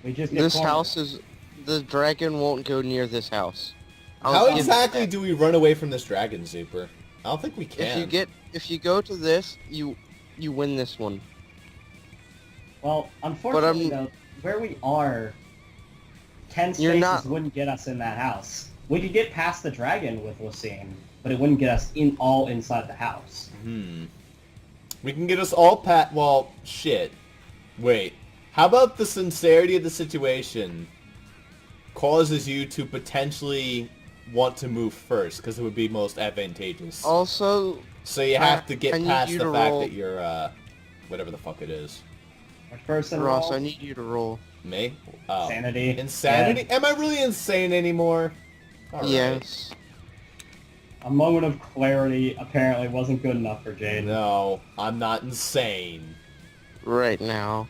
We just get This cornered. house is... The dragon won't go near this house. I'll How give you exactly that. do we run away from this dragon, Zuper? I don't think we can. If you go to this, you win this one. Well, unfortunately, I'm- though, where we are, 10 You're spaces not- wouldn't get us in that house. We could get past the dragon with Lucine, but it wouldn't get us all inside the house. We can get us all well, shit. Wait. How about the sincerity of the situation causes you to potentially want to move first, because it would be most advantageous. Also, So you have to get I need past you the to fact roll- that you're, whatever the fuck it is. McPherson Ross, roll, I need you to roll. Me? Oh. Sanity. Insanity? Am I really insane anymore? Alright. Yes. A moment of clarity apparently wasn't good enough for Jaden. No, I'm not insane. Right now.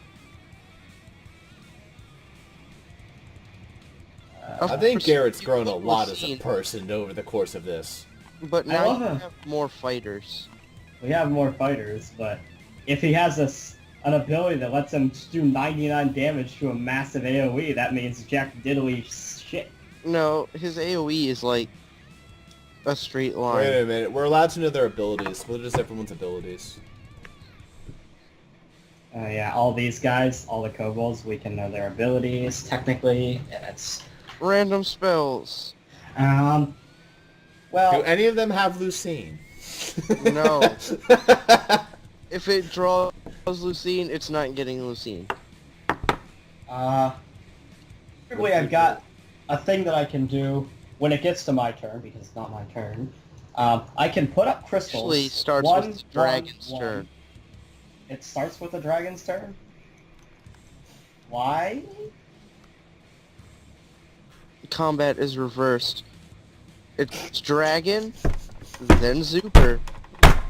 Of I think course, Garrett's you grown a will lot as a see- person over the course of this. But I now love you it. have more fighters. We have more fighters, but if he has an ability that lets him do 99 damage to a massive AoE, that means Jack Diddley shit. No, his AoE is like a straight line. Wait a minute, we're allowed to know their abilities. What is everyone's abilities? Yeah, all these guys, all the kobolds, we can know their abilities, technically, and it's... Random spells. Do Well, any of them have Lucine? No. If it draws Lucine, it's not getting Lucine. typically I've got a thing that I can do when it gets to my turn, because it's not my turn. I can put up crystals. Actually, starts One, with the dragon's one. turn. It starts with the dragon's turn? Why? Combat is reversed. It's dragon, then Zuper,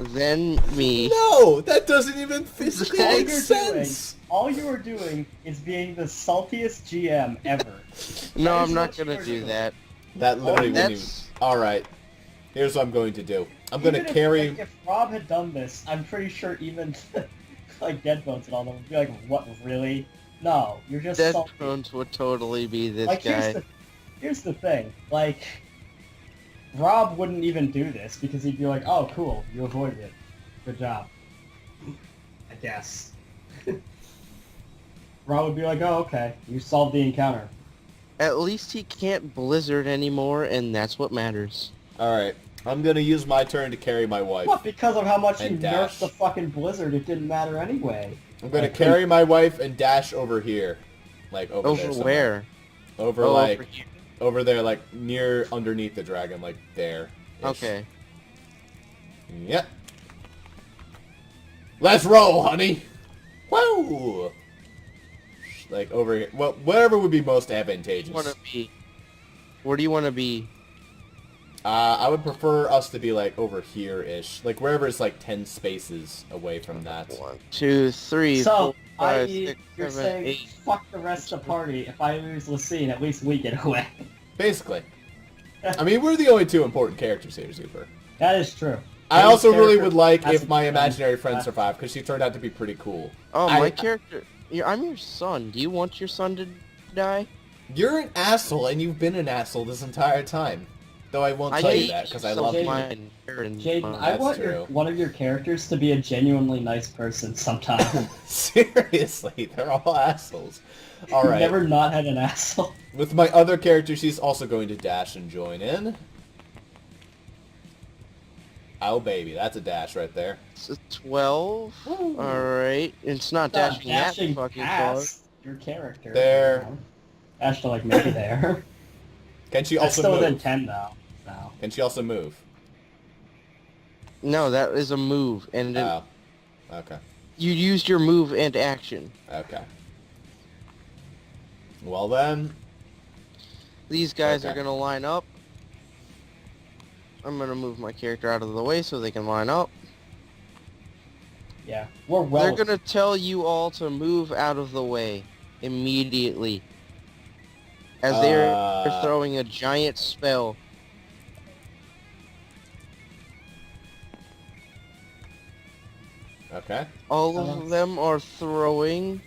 then me. No, that doesn't even physically All make you're sense. all you are doing is being the saltiest GM ever. No, That I'm is not what you gonna are do doing. that. That literally wouldn't even... That's Alright. Here's what I'm going to do. I'm going to Even carry... If Rob had done this, I'm pretty sure even like Deadbones and all them would be like, "What, really? No, you're just Dead salty." Bones would totally be this Like guy. here's the thing, like Rob wouldn't even do this because he'd be like, "Oh, cool, you avoided it. Good job." I guess. Rob would be like, "Oh, okay, you solved the encounter." At least he can't blizzard anymore, and that's what matters. Alright. I'm going to use my turn to carry my wife. What? Because of how much you And nerfed dash. the fucking blizzard, it didn't matter anyway. I'm going to Like, carry my wife and dash over here. Like, over there Over somewhere. where? Over, Oh, like... over here. Over there, like, near underneath the dragon, like, there. Okay. Yep. Let's roll, honey! Woo! Like, over here. Well, whatever would be most advantageous. Wanna be? Where do you want to be? I would prefer us to be, like, over here-ish. Like, wherever it's, like, 10 spaces away from that. 1, 2, 3, So, 4, 5, i.e., 6, you're 7, saying, 8. fuck the rest of the party. If I lose Lucine, at least we get away. Basically. I mean, we're the only two important characters here, Zuper. That is true. I Jaden's also really character would like has if my a- imaginary friend survived, because she turned out to be pretty cool. Oh, I- my character. I'm your son. Do you want your son to die? You're an asshole, and you've been an asshole this entire time. Though I won't tell you hate that, because I so love you. much. Jaden, I That's want true. one of your characters to be a genuinely nice person sometime. Seriously, they're all assholes. Alright. Never not had an asshole. With my other character, she's also going to dash and join in. Oh, baby, that's a dash right there. It's a 12. Woo. Alright. It's not dashing that fucking far. past your character. There. You know? Dash to like maybe there. Can she That's also still move? within 10 though. No. Can she also move? No, that is a move. And Oh. Okay. you used your move and action. Okay. Well then, These guys are Okay. going to line up. I'm going to move my character out of the way so they can line up. Yeah. We're well. They're going to tell you all to move out of the way immediately. As they're throwing a giant spell. okay. All of them are throwing.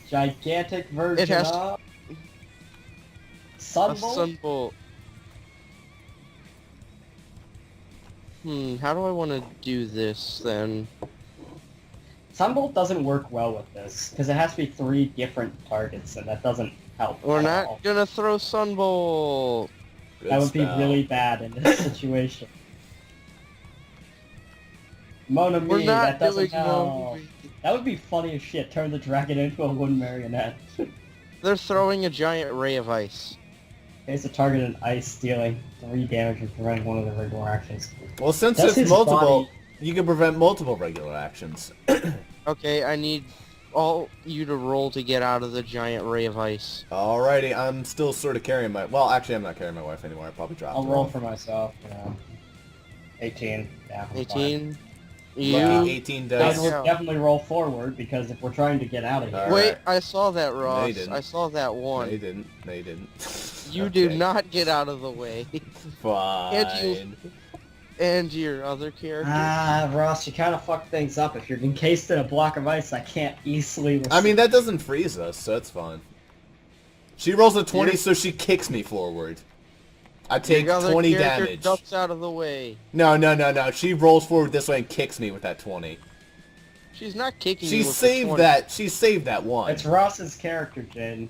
Gigantic version It has to- of... Sun A Bolt? sunbolt. How do I want to do this then? Sunbolt doesn't work well with this, because it has to be 3 different targets, and that doesn't help We're at not all. gonna throw sunbolt. Good That would be spell. really bad in this situation. Mon We're ami, not that doesn't doing help. Moby. That would be funny as shit, turn the dragon into a wooden marionette. They're throwing a giant ray of ice. It's a target in ice, dealing 3 damage and preventing one of the regular actions. Well, since Does it's his multiple, body- you can prevent multiple regular actions. Okay, I need all you to roll to get out of the giant ray of ice. Alrighty, I'm still sort of carrying my... Well, actually, I'm not carrying my wife anymore. I probably dropped I'll her roll off. for myself, 18. Yeah, I'm fine. 18. Lucky You... 18 I dice. would definitely roll forward, because if we're trying to get out of here... Alright. Wait, I saw that, Ross. didn't. I saw that No, one. you didn't. No, you didn't. You do Okay. not get out of the way. Fine. And your other character. Ah, Ross, you kind of fucked things up. If you're encased in a block of ice, I can't easily... I mean, that doesn't freeze us, so it's fine. She rolls a 20, You're- so she kicks me forward. I take Your other 20 character damage. ducks out of the way. No. She rolls forward this way and kicks me with that 20. She's not kicking She you with the saved 20. that. She saved that one. It's Ross's character, Jaden.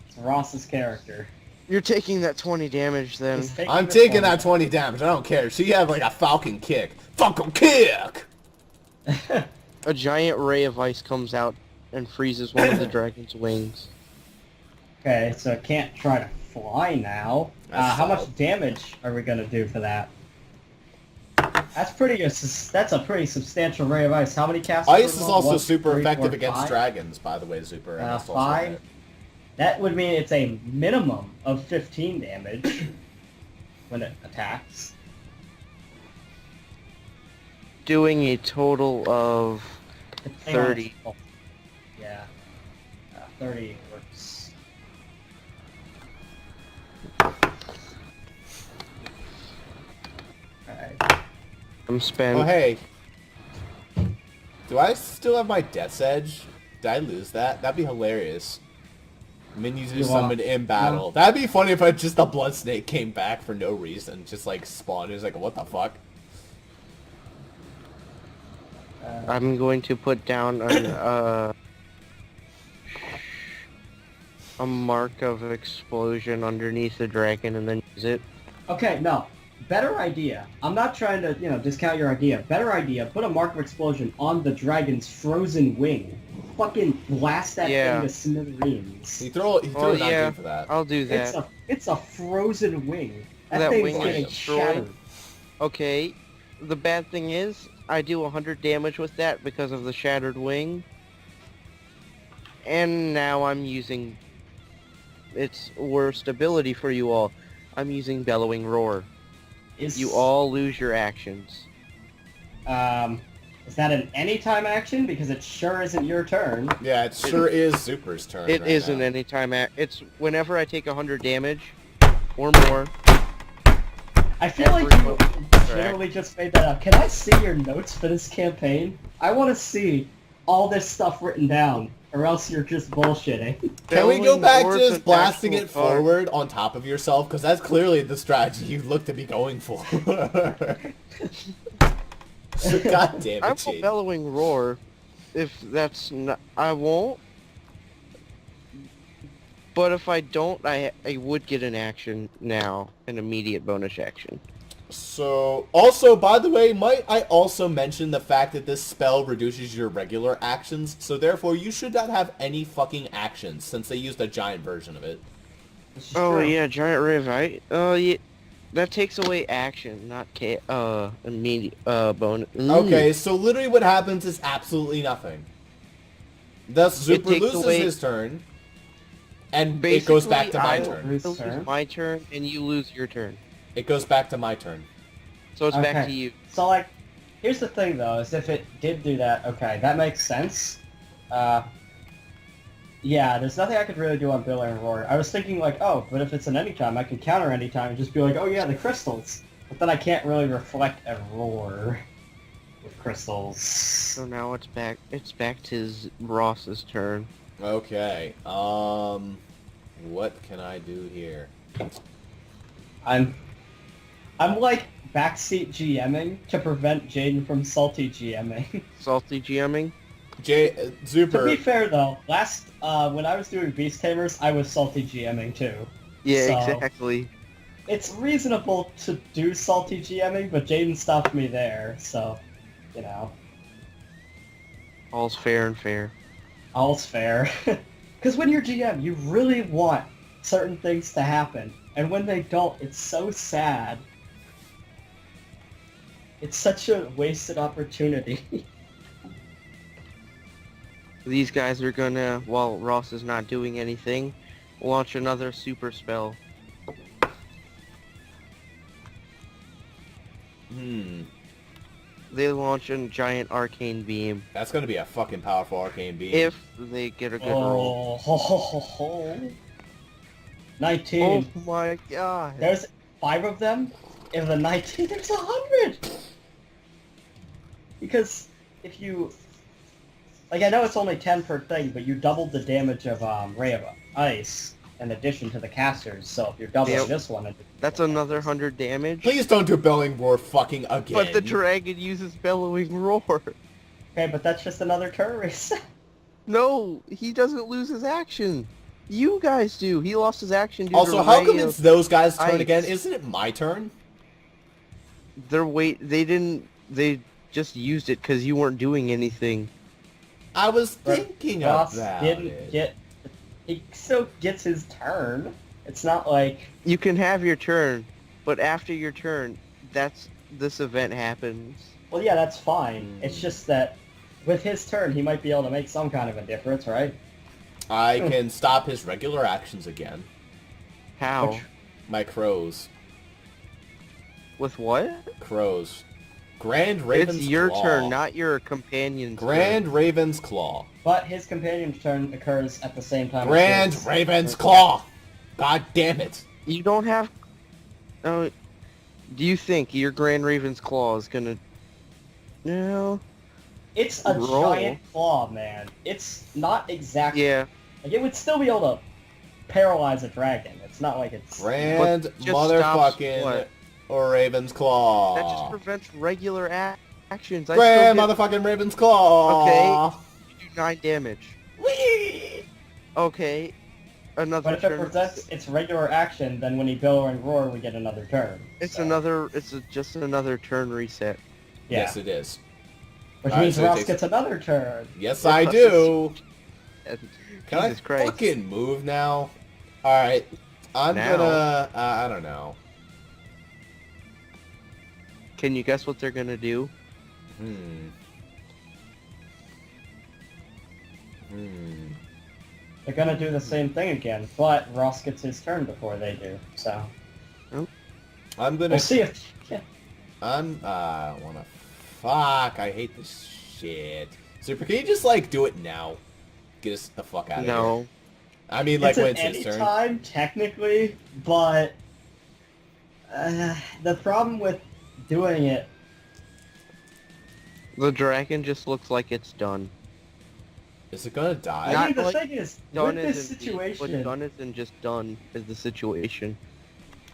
It's Ross's character. You're taking that 20 damage then. He's taking I'm the taking point. that 20 damage. I don't care. She had like a falcon kick. Falcon kick! A giant ray of ice comes out and freezes one of the dragon's wings. Okay, so it can't try to fly now. That's How much solid. damage are we gonna do for that? That's a pretty substantial ray of ice. How many casts? Ice per is level? also 1, super 3, effective 4, against 5? dragons, by the way, Zuper. and that's also 5? right. That would mean it's a minimum of 15 damage when it attacks. Doing a total of Hang on. 30. Oh, yeah. 30 works. Alright. I'm spent. Oh, hey. Do I still have my Death's Edge? Did I lose that? That'd be hilarious. Minions are You summoned in battle. That'd be funny if just the Blood Snake came back for no reason. Just like spawned. It was like, what the fuck? I'm going to put down a mark of explosion underneath the dragon and then use it. Okay, no. Better idea. I'm not trying to, discount your idea. Better idea. Put a mark of explosion on the dragon's frozen wing. Fucking blast that Yeah. thing to smithereens. He threw a Oh 19 yeah, for that. I'll do that. It's a frozen wing. That, That thing's wing is getting destroyed. shattered. Okay, the bad thing is, I do 100 damage with that because of the shattered wing. And now I'm using its worst ability for you all. I'm using Bellowing Roar. You all lose your actions. Is that an anytime action? Because it sure isn't your turn. Yeah, it sure is Zuper's turn. It right isn't now. anytime it's whenever I take 100 damage or more. I feel like you Correct. literally just made that up. Can I see your notes for this campaign? I want to see all this stuff written down, or else you're just bullshitting. Can we go Bellowing back Roar's to an just blasting actual it card. forward on top of yourself? Because that's clearly the strategy you look to be going for. God damn I it, will Jaden. Bellowing Roar if that's not... I won't. But if I don't, I would get an action now, an immediate bonus action. So, also, by the way, might I also mention the fact that this spell reduces your regular actions, so therefore you should not have any fucking actions, since they used a giant version of it. This is Oh true. yeah, Giant Ray of Ice. Yeah, that takes away action, not immediate bonus. Okay, so literally what happens is absolutely nothing. Thus, It Zuper takes loses away- his turn, and it goes back to my Basically, turn. Lose I lose turn. my turn, and you lose your turn. It goes back to my turn. So it's back Okay. to you. So, here's the thing, though, is if it did do that, okay, that makes sense. Yeah, there's nothing I could really do on Bellowing Roar. I was thinking, oh, but if it's an anytime, I could counter anytime and just be like, oh yeah, the crystals. But then I can't really reflect a roar with crystals. So now it's back. It's back to Ross's turn. Okay, What can I do here? I'm like backseat GMing to prevent Jaden from salty GMing. Salty GMing? Zuper. To be fair though, last when I was doing Beast Tamers, I was salty GMing too. Yeah, So, exactly. It's reasonable to do salty GMing, but Jaden stopped me there, so you know. All's fair and fair. All's fair. Because when you're GM, you really want certain things to happen, and when they don't, it's so sad. It's such a wasted opportunity. These guys are gonna, while Ross is not doing anything, launch another super spell. They launch a giant arcane beam. That's gonna be a fucking powerful arcane beam. If they get a good roll. Ho, ho, ho, ho. 19. Oh my god. There's 5 of them. In the 19, there's 100! Because if you... Like, I know it's only 10 per thing, but you doubled the damage of Ray of Ice in addition to the casters, so if you're doubling Yep. this one... That's another 100 damage. Please don't do Belling Roar fucking again. But the dragon uses bellowing roar. Okay, but that's just another turn reset. No, he doesn't lose his action. You guys do. He lost his action due Also, to how Ray come of it's those guys' turn Ice. again? Isn't it my turn? They just used it because you weren't doing anything. I was thinking Ross about didn't it. get... He still gets his turn. It's not like... You can have your turn, but after your turn, this event happens. Well, yeah, that's fine. It's just that with his turn, he might be able to make some kind of a difference, right? I can stop his regular actions again. How? Which- My crows. With what? Crows. Grand Raven's It's your Claw. turn, not your companion's Grand turn. Raven's Claw. But his companion's turn occurs at the same time. Grand as his. Raven's Claw! God damn it! You don't have... Oh, do you think your Grand Raven's Claw is gonna... No. It's a Roll. giant claw, man. It's not exactly... Yeah. Like, it would still be able to paralyze a dragon. It's not like it's... Grand But just stops motherfucking what? Raven's Claw. That just prevents regular actions. Grand I still motherfucking Raven's Claw! Okay. do 9 damage. Whee! Okay. Another But if it turn. presents its regular action, then when he bellow and roar, we get another turn. It's So- another... just another turn reset. Yeah. Yes, it is. Which Alright, means so it Ross takes- gets another turn. Yes, I do! And Can Jesus I Christ. fucking move now? Alright. I'm Now? gonna... I don't know. Can you guess what they're gonna do? They're gonna do the same thing again, but Ross gets his turn before they do, so... I'm gonna... We'll see if... Yeah. I don't wanna... Fuck, I hate this shit. Super, can you just, like, do it now? Get us the fuck out of here. No. I mean, like, It's when at it's any his turn. time, technically, but... the problem with doing it... The dragon just looks like it's done. Is it gonna die? I Not mean, the like thing is, Done with this isn't situation... done isn't just done is the situation.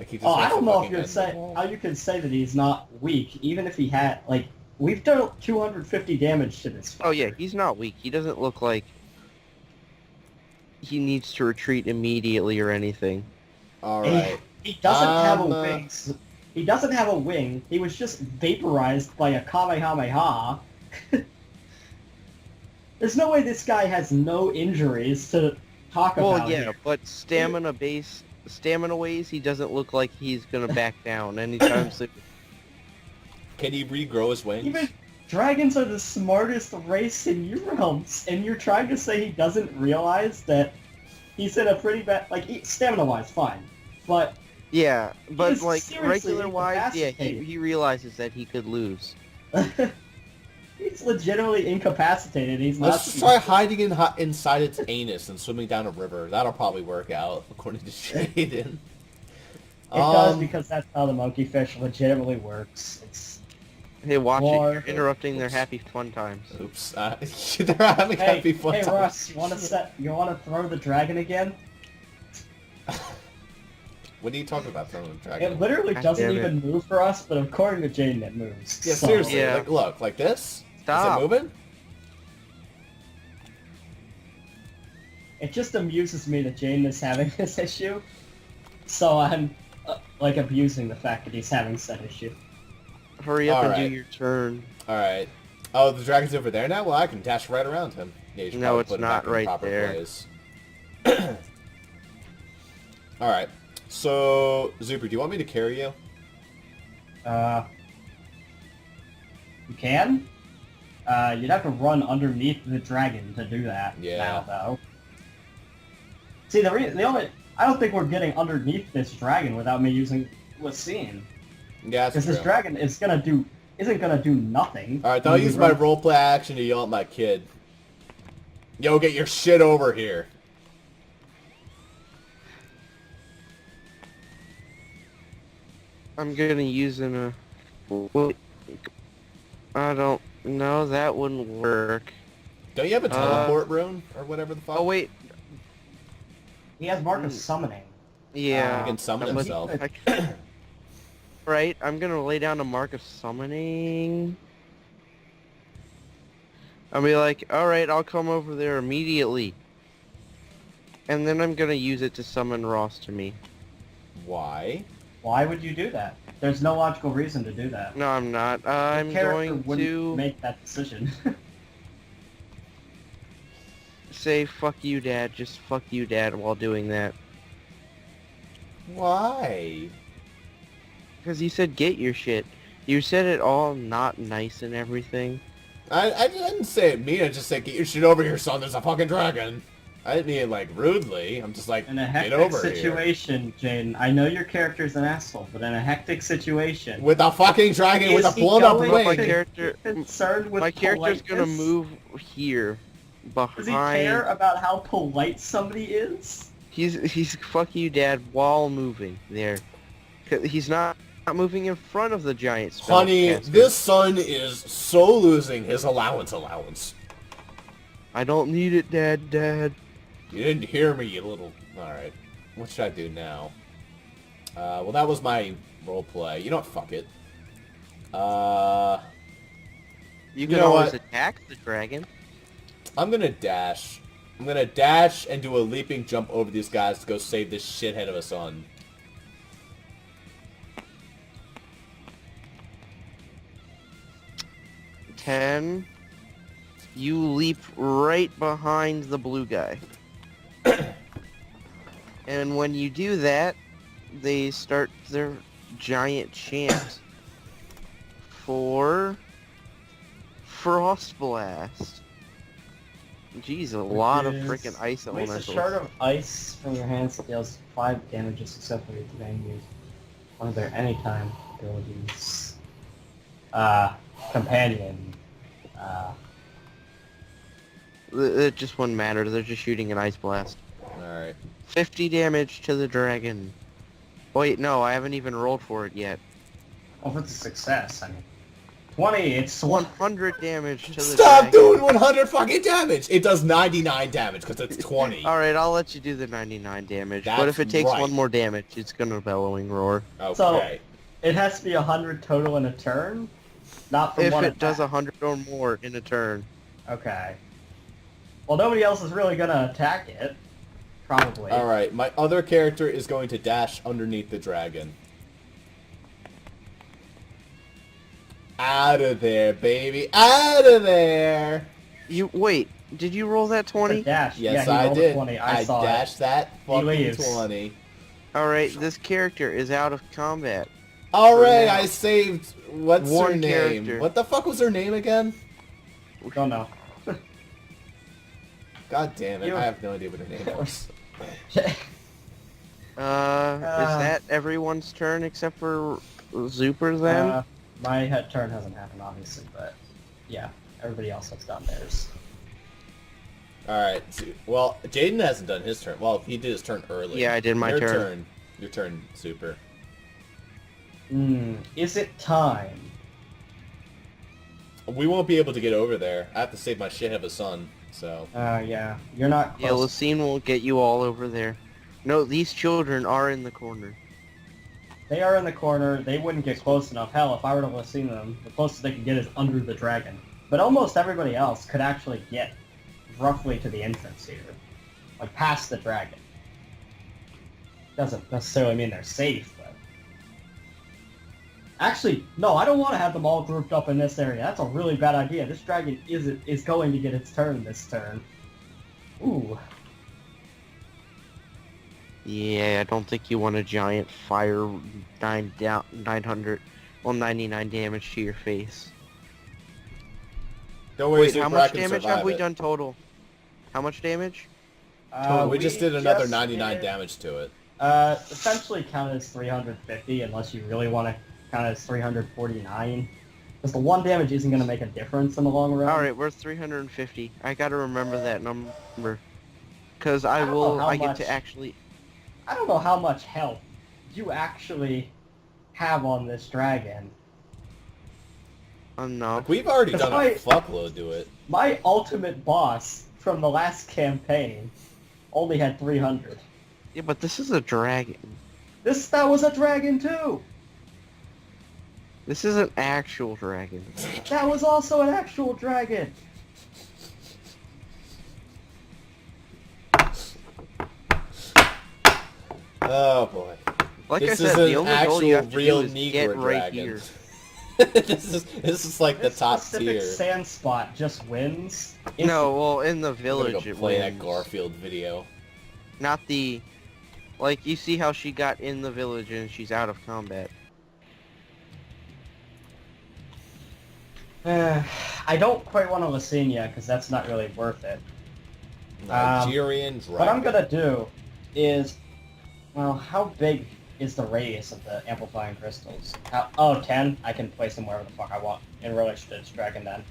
Like, he just Oh, I wants don't to know if fucking you're end saying... it. How you can say that he's not weak, even if he had, like... We've done 250 damage to this. Oh yeah, fucker. he's not weak. He doesn't look like he needs to retreat immediately or anything. Alright. He doesn't have a Um, wing. He doesn't have a wing. He was just vaporized by a Kamehameha. There's no way this guy has no injuries to talk Well, about. yeah, here. but stamina ways, he doesn't look like he's gonna back down anytime soon. Can he regrow his wings? Even dragons are the smartest race in Urealms, and you're trying to say he doesn't realize that he's in a pretty bad... Like, stamina-wise, fine. But Yeah, but is like seriously regular wise, yeah, incapacitated. he realizes that he could lose. he's legitimately incapacitated. He's Let's not... just try hiding inside its anus and swimming down a river. That'll probably work out, according to Jaden. It does, because that's how the monkeyfish legitimately works. It's... Hey, watch War. it. You're interrupting their happy fun times. Oops. They're having Hey, happy fun hey times. Russ, you wanna throw the dragon again? What are you talking about, throwing a dragon? It literally God doesn't damn it. even move for us, but according to Jaden, it moves. Yeah, So- seriously. Yeah. Like, look, like this? Stop. Is it moving? It just amuses me that Jaden is having this issue, so I'm like abusing the fact that he's having said issue. Hurry up and Alright. do your turn. Alright. Oh, the dragon's over there now? Well, I can dash right around him. Yeah, you should No, probably it's put him not back in the right proper there. place. Alright. So, Zuper, do you want me to carry you? You can? You'd have to run underneath the dragon to do that Yeah. now, though. See, the only... I don't think we're getting underneath this dragon without me using Lucine. Yeah, that's Because this true. dragon isn't gonna do nothing. Alright, then I'll use my roleplay action to yell at my kid. Yo, get your shit over here. I'm gonna use a... Wait. I don't know, that wouldn't work. Don't you have a teleport rune? Or whatever the fuck? Oh wait, He has Mark of Summoning. yeah. He can summon I'm with- himself. Right, I'm gonna lay down a mark of summoning. I'll be like, alright, I'll come over there immediately. And then I'm gonna use it to summon Ross to me. Why? Why would you do that? There's no logical reason to do that. No, I'm not. The I'm character going wouldn't to make that decision. say fuck you, Dad. Just fuck you, Dad, while doing that. Why? Because you said get your shit. You said it all not nice and everything. I didn't say it mean, I just said get your shit over here, son, there's a fucking dragon. I didn't mean it, like, rudely. I'm just like, In a get hectic over here. situation, Jaden, I know your character's an asshole, but in a hectic situation, With a fucking dragon with a Is he blown up going But my wing. character, concerned with my character's gonna politeness? move here, Does he care behind. about how polite somebody is? He's fuck you, Dad, while moving there. 'Cause he's not moving in front of the giant spell. Honey, this son is so losing his allowance. I don't need it, Dad. You didn't hear me, you little... Alright. What should I do now? Well, that was my roleplay. You know what? Fuck it. You can know always what? attack the dragon. I'm gonna dash. I'm gonna dash and do a leaping jump over these guys to go save this shithead of a son. Ten. You leap right behind the blue guy. And when you do that, they start their giant chant for Frost Blast. Jeez, a lot of freaking ice Place a elementals. shard of ice from your hands that deals 5 damage successfully to enemies. One of their anytime abilities. Companion. It just wouldn't matter. They're just shooting an ice blast. Alright. 50 damage to the dragon. Wait, no, I haven't even rolled for it yet. Oh, if it's a success, I mean. 20, it's 100 damage to the Stop dragon. doing 100 fucking damage! It does 99 damage because it's 20. Alright, I'll let you do the 99 damage. But That's if it takes right. one more damage, it's gonna bellowing roar. Okay. It has to be 100 total in a turn? Not from If one it does attack. 100 or more in a turn. Okay. Well, nobody else is really gonna attack it. Probably. Alright, my other character is going to dash underneath the dragon. Out of there, baby. Out of there! You wait, did you roll that 20? Dash. Yes, yeah, he I rolled a did. 20. I saw dashed it. that fucking leaves. 20. Alright, this character is out of combat. Alright, now. I saved... What's her One name? character. What the fuck was her name again? Don't know. God damn it, You- I have no idea what her name was. Is that everyone's turn except for Zuper then? My turn hasn't happened, obviously, but yeah, everybody else has done theirs. Alright, well, Jaden hasn't done his turn. Well, he did his turn early. Yeah, I did my Your turn. Your turn, Super. Is it time? We won't be able to get over there. I have to save my shithead of a son, so... Yeah, you're not Yeah, close. Lucine will get you all over there. No, these children are in the corner. They are in the corner. They wouldn't get close enough. Hell, if I were to listen them, the closest they could get is under the dragon. But almost everybody else could actually get roughly to the entrance here. Like, past the dragon. Doesn't necessarily mean they're safe, but... Actually, no, I don't want to have them all grouped up in this area. That's a really bad idea. This dragon is going to get its turn this turn. Ooh. Yeah, I don't think you want a giant fire 99 damage to your face. Don't worry, Wait, Zuper, how I much can damage survive have we it. done total? How much damage? We just did another just 99 did- damage to it. Essentially count as 350 unless you really want to count as 349. Because the 1 damage isn't going to make a difference in the long run. Alright, we're 350. I gotta remember that number. Because I don't know how get much- to actually... I don't know how much health you actually have on this dragon. Enough. We've already Because done a fuckload to it. My ultimate boss from the last campaign only had 300. Yeah, but this is a dragon. That was a dragon too! This is an actual dragon. That was also an actual dragon! Oh boy. Like This I is said, the an only goal you actual have to real do is get Negro right dragon. here. this is like the This top specific tier. sand spot just wins. No, well, in the I'm gonna village go it play wins. that Garfield video. Not the... Like, you see how she got in the village and she's out of combat. I don't quite want to listen yet because that's not really worth it. Nigerian dragon. What I'm gonna do is, well, how big is the radius of the amplifying crystals? 10? I can place them wherever the fuck I want in relation to this dragon then.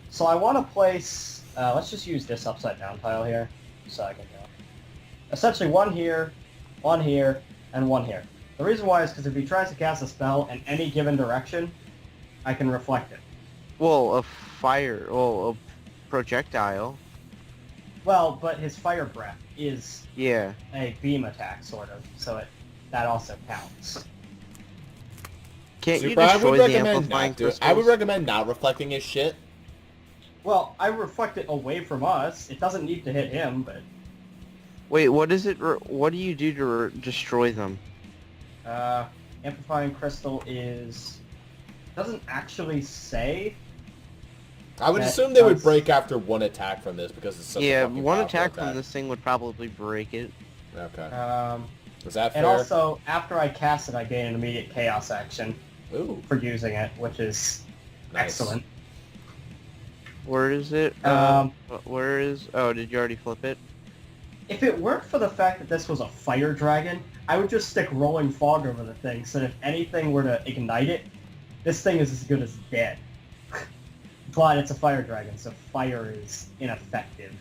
So I want to place, let's just use this upside down tile here, so I can go. Essentially one here, and one here. The reason why is because if he tries to cast a spell in any given direction, I can reflect it. Well, a projectile. Well, but his fire breath is Yeah. a beam attack, sort of, so that also counts. Can't you Super, I destroy would the recommend amplifying not doing. crystals? I would recommend not reflecting his shit. Well, I reflect it away from us. It doesn't need to hit him, but... Wait, what is it? What do you do to destroy them? Amplifying crystal is... doesn't actually say. I would That assume they would does- break after one attack from this because it's such Yeah, a fucking one powerful attack from this thing would probably break it. Okay. Is that fair? And also, after I cast it, I gain an immediate chaos action Ooh, for using it, which is nice. excellent. Where is it? Where is... Oh, did you already flip it? If it weren't for the fact that this was a fire dragon, I would just stick rolling fog over the thing, so that if anything were to ignite it, this thing is as good as dead. But it's a fire dragon, so fire is ineffective.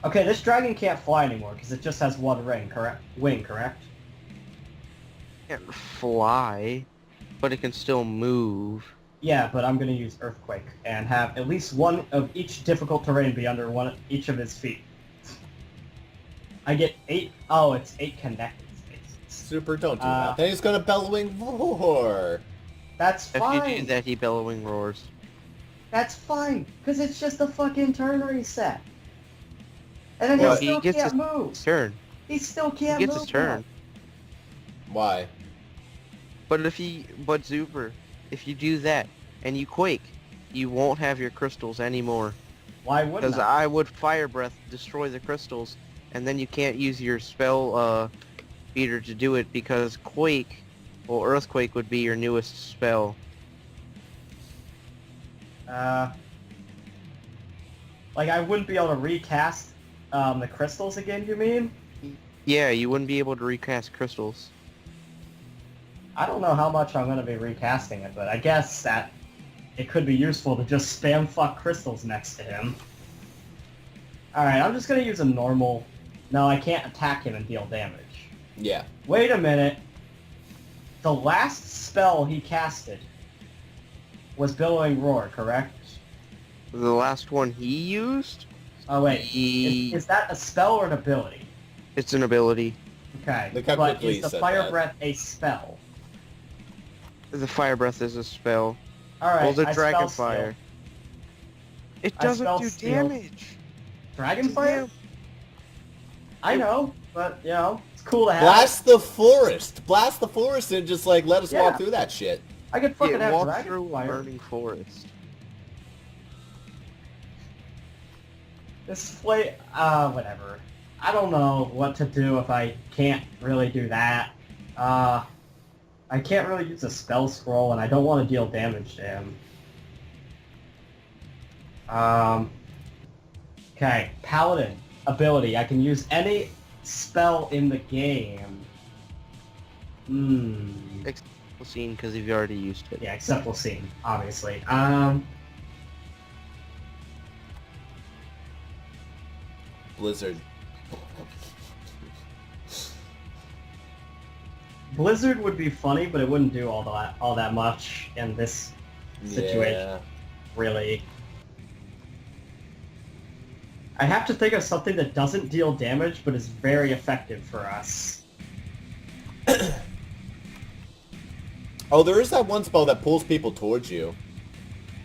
Okay, this dragon can't fly anymore because it just has one wing, correct? Can't fly, but it can still move. Yeah, but I'm gonna use Earthquake and have at least one of each difficult terrain be under each of his feet. I get 8. Oh, it's 8 connected spaces. Super, don't do that. Then he's gonna bellowing roar. That's If fine. you do that, he bellowing roars. That's fine, because it's just a fucking turn reset. And then Well, he he still gets can't his move. turn. He still can't He gets move. his turn. Why? But Zuper, if you do that and you quake, you won't have your crystals anymore. Why wouldn't Because I? I would fire breath destroy the crystals, and then you can't use your spell feeder to do it because quake, well, earthquake would be your newest spell. Like I wouldn't be able to recast the crystals again, you mean? Yeah, you wouldn't be able to recast crystals. I don't know how much I'm going to be recasting it, but I guess that it could be useful to just spam fuck crystals next to him. Alright, I'm just going to use a normal... No, I can't attack him and deal damage. Yeah. Wait a minute. The last spell he casted was Billowing Roar, correct? The last one he used? Oh wait, is that a spell or an ability? It's an ability. Okay, Look how but quickly is he the said Fire that. Breath a spell? The Fire Breath is a spell. Alright, Well, the I Dragon spell Fire. Steel. It I doesn't spell do Steel. damage. Dragon Fire? I know, but, you know, it's cool to have. Blast the forest! Blast the forest and just, like, let us Yeah. walk through that shit. I could fucking Yeah, have walk Dragon through a Fire. burning forest. This play, whatever. I don't know what to do if I can't really do that. I can't really use a spell scroll, and I don't want to deal damage to him. Okay, Paladin ability. I can use any spell in the game. Scene because you've already used it. Yeah, except Lucine, obviously. Blizzard. Blizzard would be funny, but it wouldn't do all that much in this situation. Yeah. Really. I have to think of something that doesn't deal damage, but is very effective for us. Oh, there is that one spell that pulls people towards you.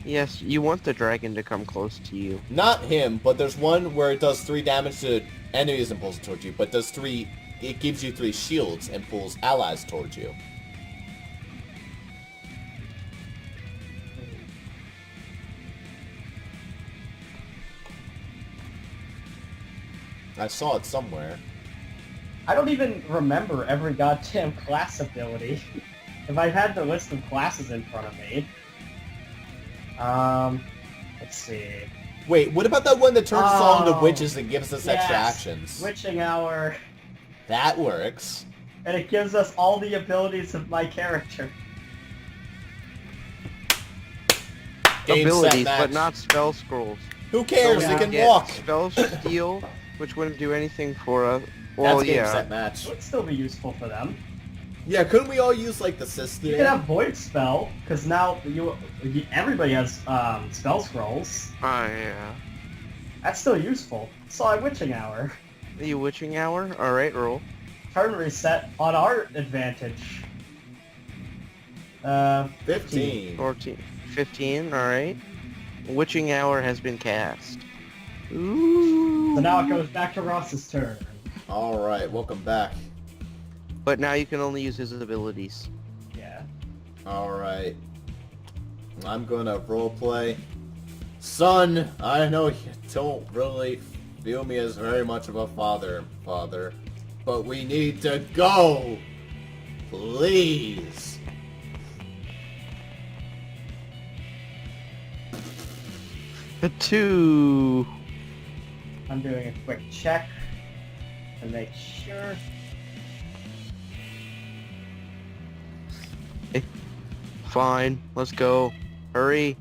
Yes, you want the dragon to come close to you. Not him, but there's one where it does 3 damage to enemies and pulls towards you, but does 3... It gives you 3 shields and pulls allies towards you. I saw it somewhere. I don't even remember every goddamn class ability. If I had the list of classes in front of me. Let's see. Wait, what about that one that turns us all into Oh, witches and gives us extra yes, actions? Witching Hour. That works. And it gives us all the abilities of my character. Game, set, Abilities, match. but not spell scrolls. Who cares? So They we can Get walk. Spell steal, which wouldn't do anything for us. That's Well, game, yeah. set, match. It would still be useful for them. Yeah, couldn't we all use, like, the sister? You can have Void Spell, because now everybody has spell scrolls. Oh, yeah. That's still useful. So I Witching Hour. The Witching Hour? Alright, roll. Turn reset on our advantage. 15. 14. 15, alright. Witching Hour has been cast. Ooh. So now it goes back to Ross's turn. Alright, welcome back. But now you can only use his abilities. Yeah. Alright. I'm gonna roleplay. Son, I know you don't really feel me as very much of a father, but we need to go! Please! A 2. I'm doing a quick check to make sure. Fine, let's go. Hurry.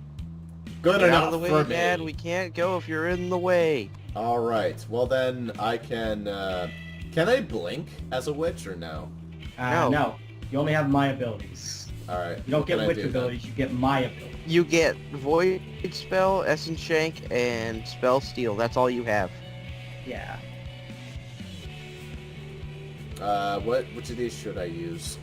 Good Get enough out of the way, for me. Dad. We can't go if you're in the way. Alright, well then I can I blink as a witch or no? No. No. You only have my abilities. Alright. You don't what get can I witch do then? abilities, you get my abilities. You get Void Spell, Essence Shank, and Spell Steal. That's all you have. Yeah. Which of these should I use?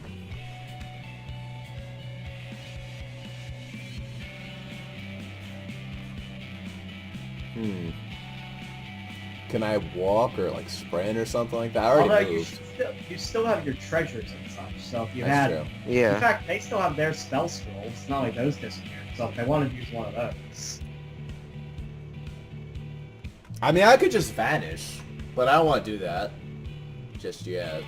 Can I walk or like sprint or something like that? I already Although moved. you still have your treasures and such, so if you That's had... true. In Yeah. fact, they still have their spell scrolls. It's not like those disappeared. So if they wanted to use one of those... I mean, I could just vanish, but I don't want to do that just yet.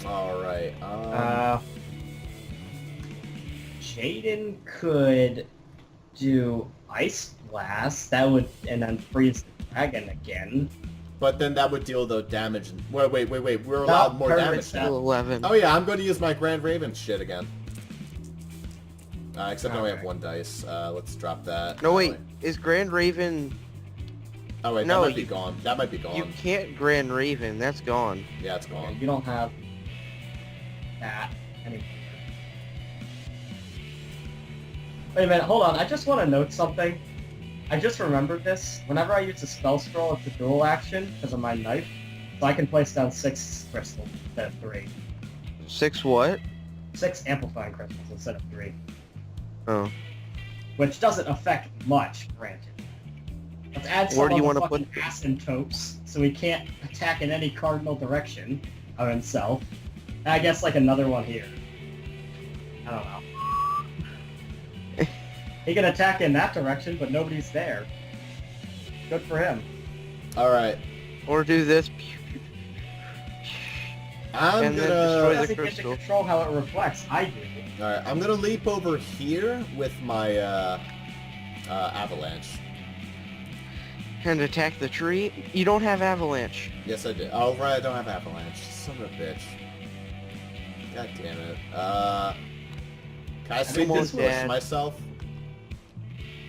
Alright, Jaden could do Ice Blast. That would... And then freeze the dragon again. but then that would deal the damage. Wait, we're allowed more permanent damage spell. now. Still 11. Oh yeah, I'm going to use my Grand Raven shit again. Except I only have Okay. 1 dice. Let's drop that. No, wait. Is Grand Raven... Oh wait, No, that might be you- gone. That might be gone. You can't Grand Raven. That's gone. Yeah, it's Yeah, gone. you don't have that anymore. Wait a minute, hold on. I just want to note something. I just remembered this. Whenever I use a spell scroll, it's a dual action because of my knife. So I can place down 6 crystals instead of 3. 6 what? 6 amplifying crystals instead of 3. Oh. Which doesn't affect much, granted. Let's add Where do you want to put asymptotes so he can't attack in any cardinal direction of himself. And I guess like another one here. I don't know. He can attack in that direction, but nobody's there. Good for him. Alright. Or do this. I'm And then gonna... destroy He the doesn't get to crystal. control how it reflects. I do. Alright, I'm gonna leap over here with my, avalanche. And attack the tree. You don't have avalanche. Yes, I did. Oh, right, I don't have avalanche. Son of a bitch. God damn it. Can I sweep Come on, this bush Dad. myself?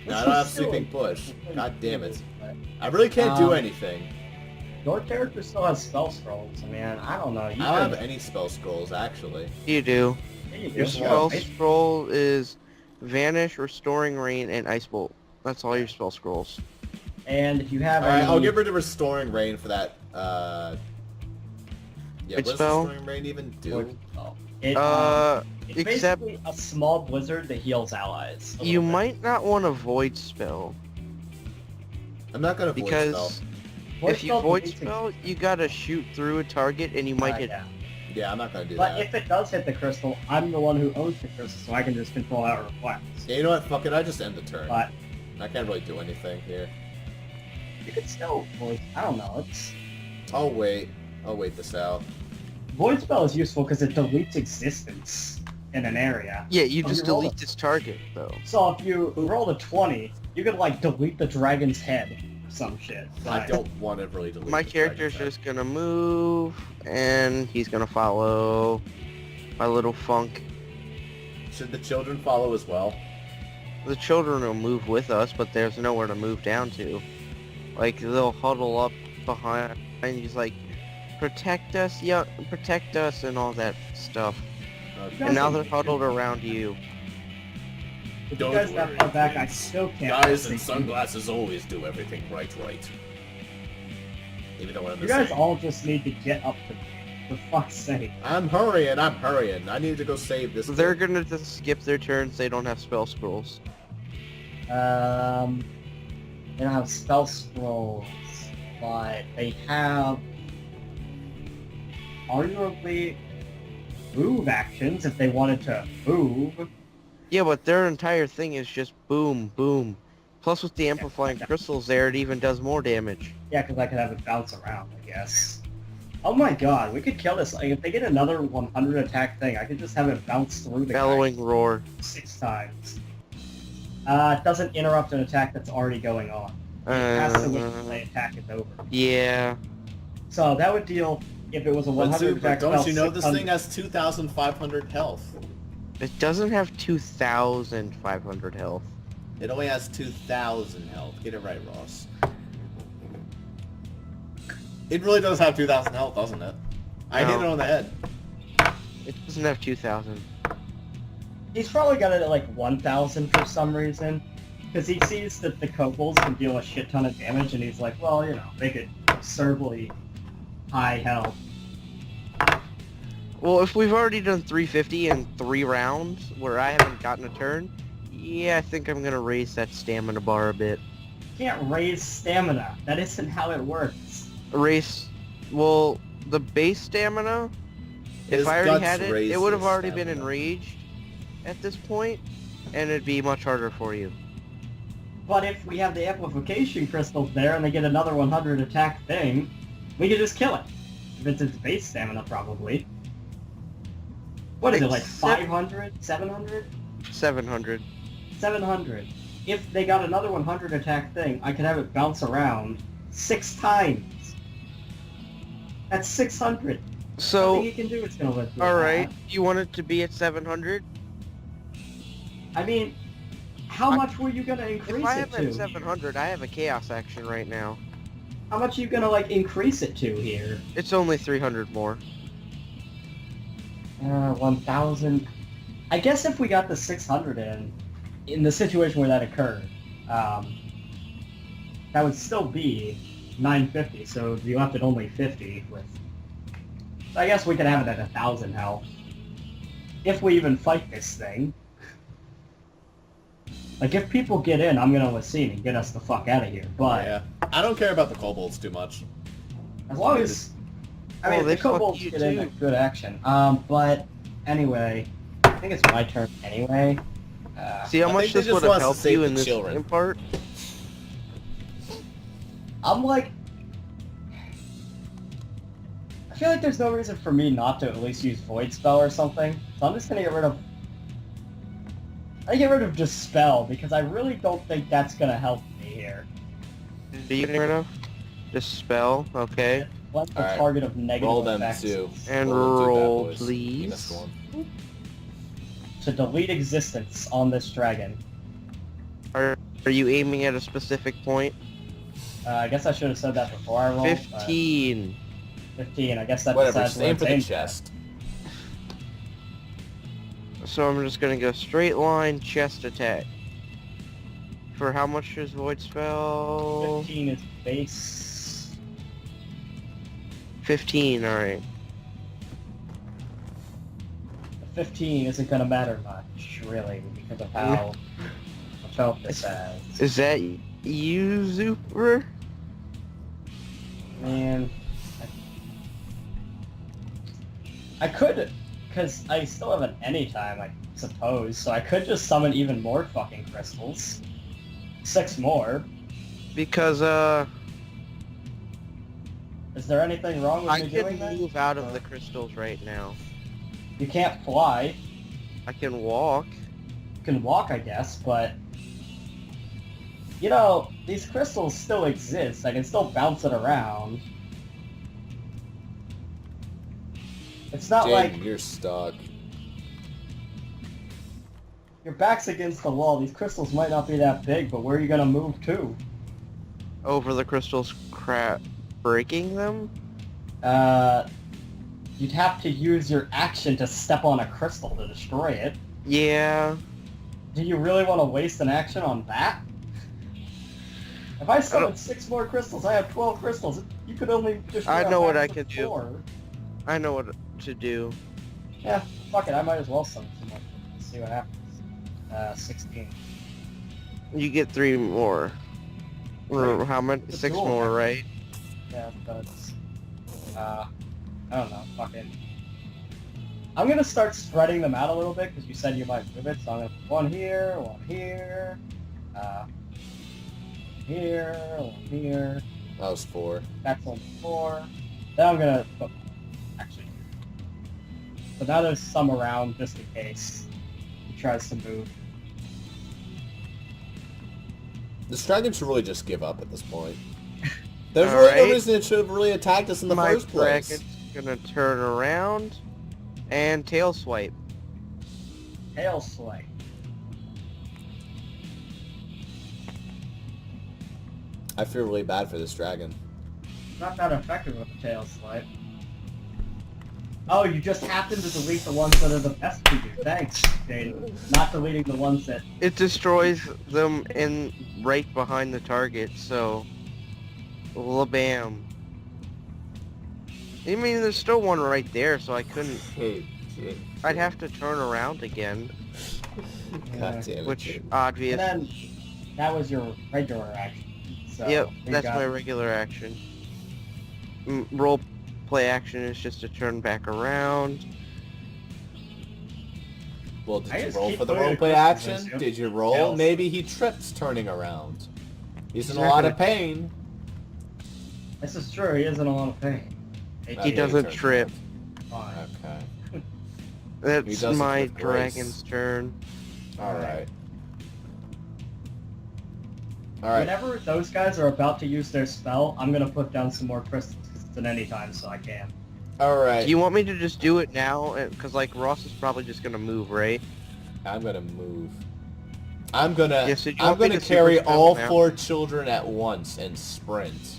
No, This I don't is have still- sweeping bush. God damn it. I really can't do anything. Your character still has spell scrolls. I mean, I don't know. I don't have any spell scrolls, actually. You do. Your Your spell scroll is Vanish, Restoring Rain, and Ice Bolt. That's all your spell scrolls. And if you have Alright, any... I'll get rid of Restoring Rain for that, Yeah, Which what does spell? Restoring Rain even do? It, it's except- basically a small blizzard that heals allies. a You little bit. might not want to Void Spell. I'm not gonna void spell. Because Void if you spell Void deletes Spell, you gotta shoot through a target and you might hit... yeah. Yeah, I'm not gonna do But that. if it does hit the crystal, I'm the one who owns the crystal, so I can just control how it reflects. Yeah, you know what? Fuck it, I just end the turn. But I can't really do anything here. you could still void. I don't know. It's I'll wait this out. void spell is useful because it deletes existence in an area. Yeah, you Oh, just you roll delete it. this target, though. So if you roll a 20, you could like delete the dragon's head or some shit. I But don't want to really delete My the character's dragon's just gonna move, and he's gonna follow my little funk. head. Should the children follow as well? The children will move with us, but there's nowhere to move down to. Like, they'll huddle up behind, and he's like, protect us, yeah, protect us, and all that stuff. Okay. And now they're huddled around you. if Don't you guys that worry, far back, I kids. still can't. Guys in think- sunglasses always do everything right. Even though I'm You the guys same. all just need to get up to me. For fuck's sake. I'm hurrying. I need to go save this. They're kid. gonna just skip their turns, they don't have spell scrolls. They don't have spell scrolls, but they have arguably move actions if they wanted to move. Yeah, but their entire thing is just boom, boom. Plus with the amplifying crystals there, it even does more damage. Yeah, because I could have it bounce around, I guess. Oh my god, we could kill this. Like, if they get another 100 attack thing, I could just have it bounce through the guy Bellowing roar. 6 times. It doesn't interrupt an attack that's already going on. It has to wait until the attack is over. Yeah. So that would deal, if it was a But 100 Zuper, attack don't spell, you know this 600. thing has 2,500 health? It doesn't have 2,500 health. It only has 2,000 health. Get it right, Ross. It really does have 2,000 health, doesn't it? I hit No. it on the head. It doesn't have 2,000. He's probably got it at like 1,000 for some reason. Because he sees that the kobolds can deal a shit ton of damage, and he's like, well, you know, they could absurdly high health. Well, if we've already done 350 in 3 rounds, where I haven't gotten a turn, yeah, I think I'm gonna raise that stamina bar a bit. You can't raise stamina. That isn't how it works. Well, the base stamina, His if I already guts had it, raise it would have his already been stamina. enraged at this point, and it'd be much harder for you. But if we have the amplification crystals there and they get another 100 attack thing, we can just kill it. If it's its base stamina, probably. What is it, like Except- 500? 700? 700. 700. If they got another 100 attack thing, I could have it bounce around 6 times. That's 600. So, Nothing you can do is gonna live through alright, that. you want it to be at 700? I mean, how much were you gonna increase If I it have to? at 700, I have a chaos action right now. How much are you gonna, like, increase it to here? It's only 300 more. 1,000. I guess if we got the 600 in, in the situation where that occurred, that would still be 950, so you left it only 50 with... I guess we could have it at 1,000 health. If we even fight this thing. Like, if people get in, I'm gonna Lacine and get us the fuck out of here, but... Yeah. I don't care about the kobolds too much. As long as... I mean, they the kobolds fuck you get in too. at good action. But, anyway, I think it's my turn anyway. See how I much think they this just would have wants to helped save you the in this children. game part? I'm like... I feel like there's no reason for me not to at least use Void Spell or something, so I'm just gonna get rid of... I get rid of Dispel, because I really don't think that's gonna help me here. Do you get rid of? Dispel, okay. Let the Alright. target of negative Roll them effects two. And Roll them two bad roll, boys. please. You missed one. to delete existence on this dragon. Are you aiming at a specific point? I guess I should have said that before I rolled. 15. 15, I guess that Whatever, decides just where aim it's for the aimed at. chest. So I'm just gonna go straight line, chest attack. For how much is Void Spell? 15 is base. 15, alright. 15 isn't gonna matter much, really, because of how much health this has. Is that you, Zuper? Man, I could, because I still have an anytime, I suppose, so I could just summon even more fucking crystals. 6 more. Because, Is there anything wrong with I me doing can that? move out of the crystals right now. You can't fly. I can walk. You can walk, I guess, but... You know, these crystals still exist. I can still bounce it around. It's not like Jaden, you're stuck. your back's against the wall. These crystals might not be that big, but where are you gonna move to? Over the crystals, crap. Breaking them? You'd have to use your action to step on a crystal to destroy it. Yeah. Do you really want to waste an action on that? If I summon don't- 6 more crystals, I have 12 crystals. You could only destroy I a know what max I of can do. 4. I know what to do. Yeah, fuck it, I might as well summon some more. Let's see what happens. 16. You get 3 more. Or Wait, how many? it's a 6 duel more, attack. right? Yeah, but I don't know, fucking... I'm gonna start spreading them out a little bit, because you said you might move it, so I'm gonna put one here, one here, here, That was 4. that's only 4. Then I'm gonna put... Actually... So now there's some around, just in case he tries to move. This dragon should really just give up at this point. There's really no Alright. reason it should have really attacked us in the My first place. dragon's gonna turn around and tail swipe. Tail Slay. I feel really bad for this dragon. Not that effective with a tail swipe. Oh, you just happen to delete the ones that are the best for you. Thanks, Jaden. Not deleting the ones that... It destroys them in right behind the target, so bam. I mean, there's still one right there, so I couldn't. I'd have to turn around again, God damn it. which Jaden. And obvious. then, that was your regular action. So, Yep, we that's got- my regular action. Role play action is just to turn back around. Well, did I you just roll keep for the putting the roleplay crystals action? in, Did you roll? Tails. Maybe he trips turning around. He's in He's a not lot gonna- of pain. This is true, he is in a lot of pain. He Okay, doesn't turns trip. Fine. Okay. He That's does it my with grace. dragon's turn. Alright. Alright. Whenever those guys are about to use their spell, I'm gonna put down some more crystals, because it's an anytime, so I can. Alright. Do you want me to just do it now? Because, like, Ross is probably just gonna move, right? I'm gonna move. I'm gonna Yeah, so you I'm want me gonna to carry super all spell now? 4 children at once and sprint.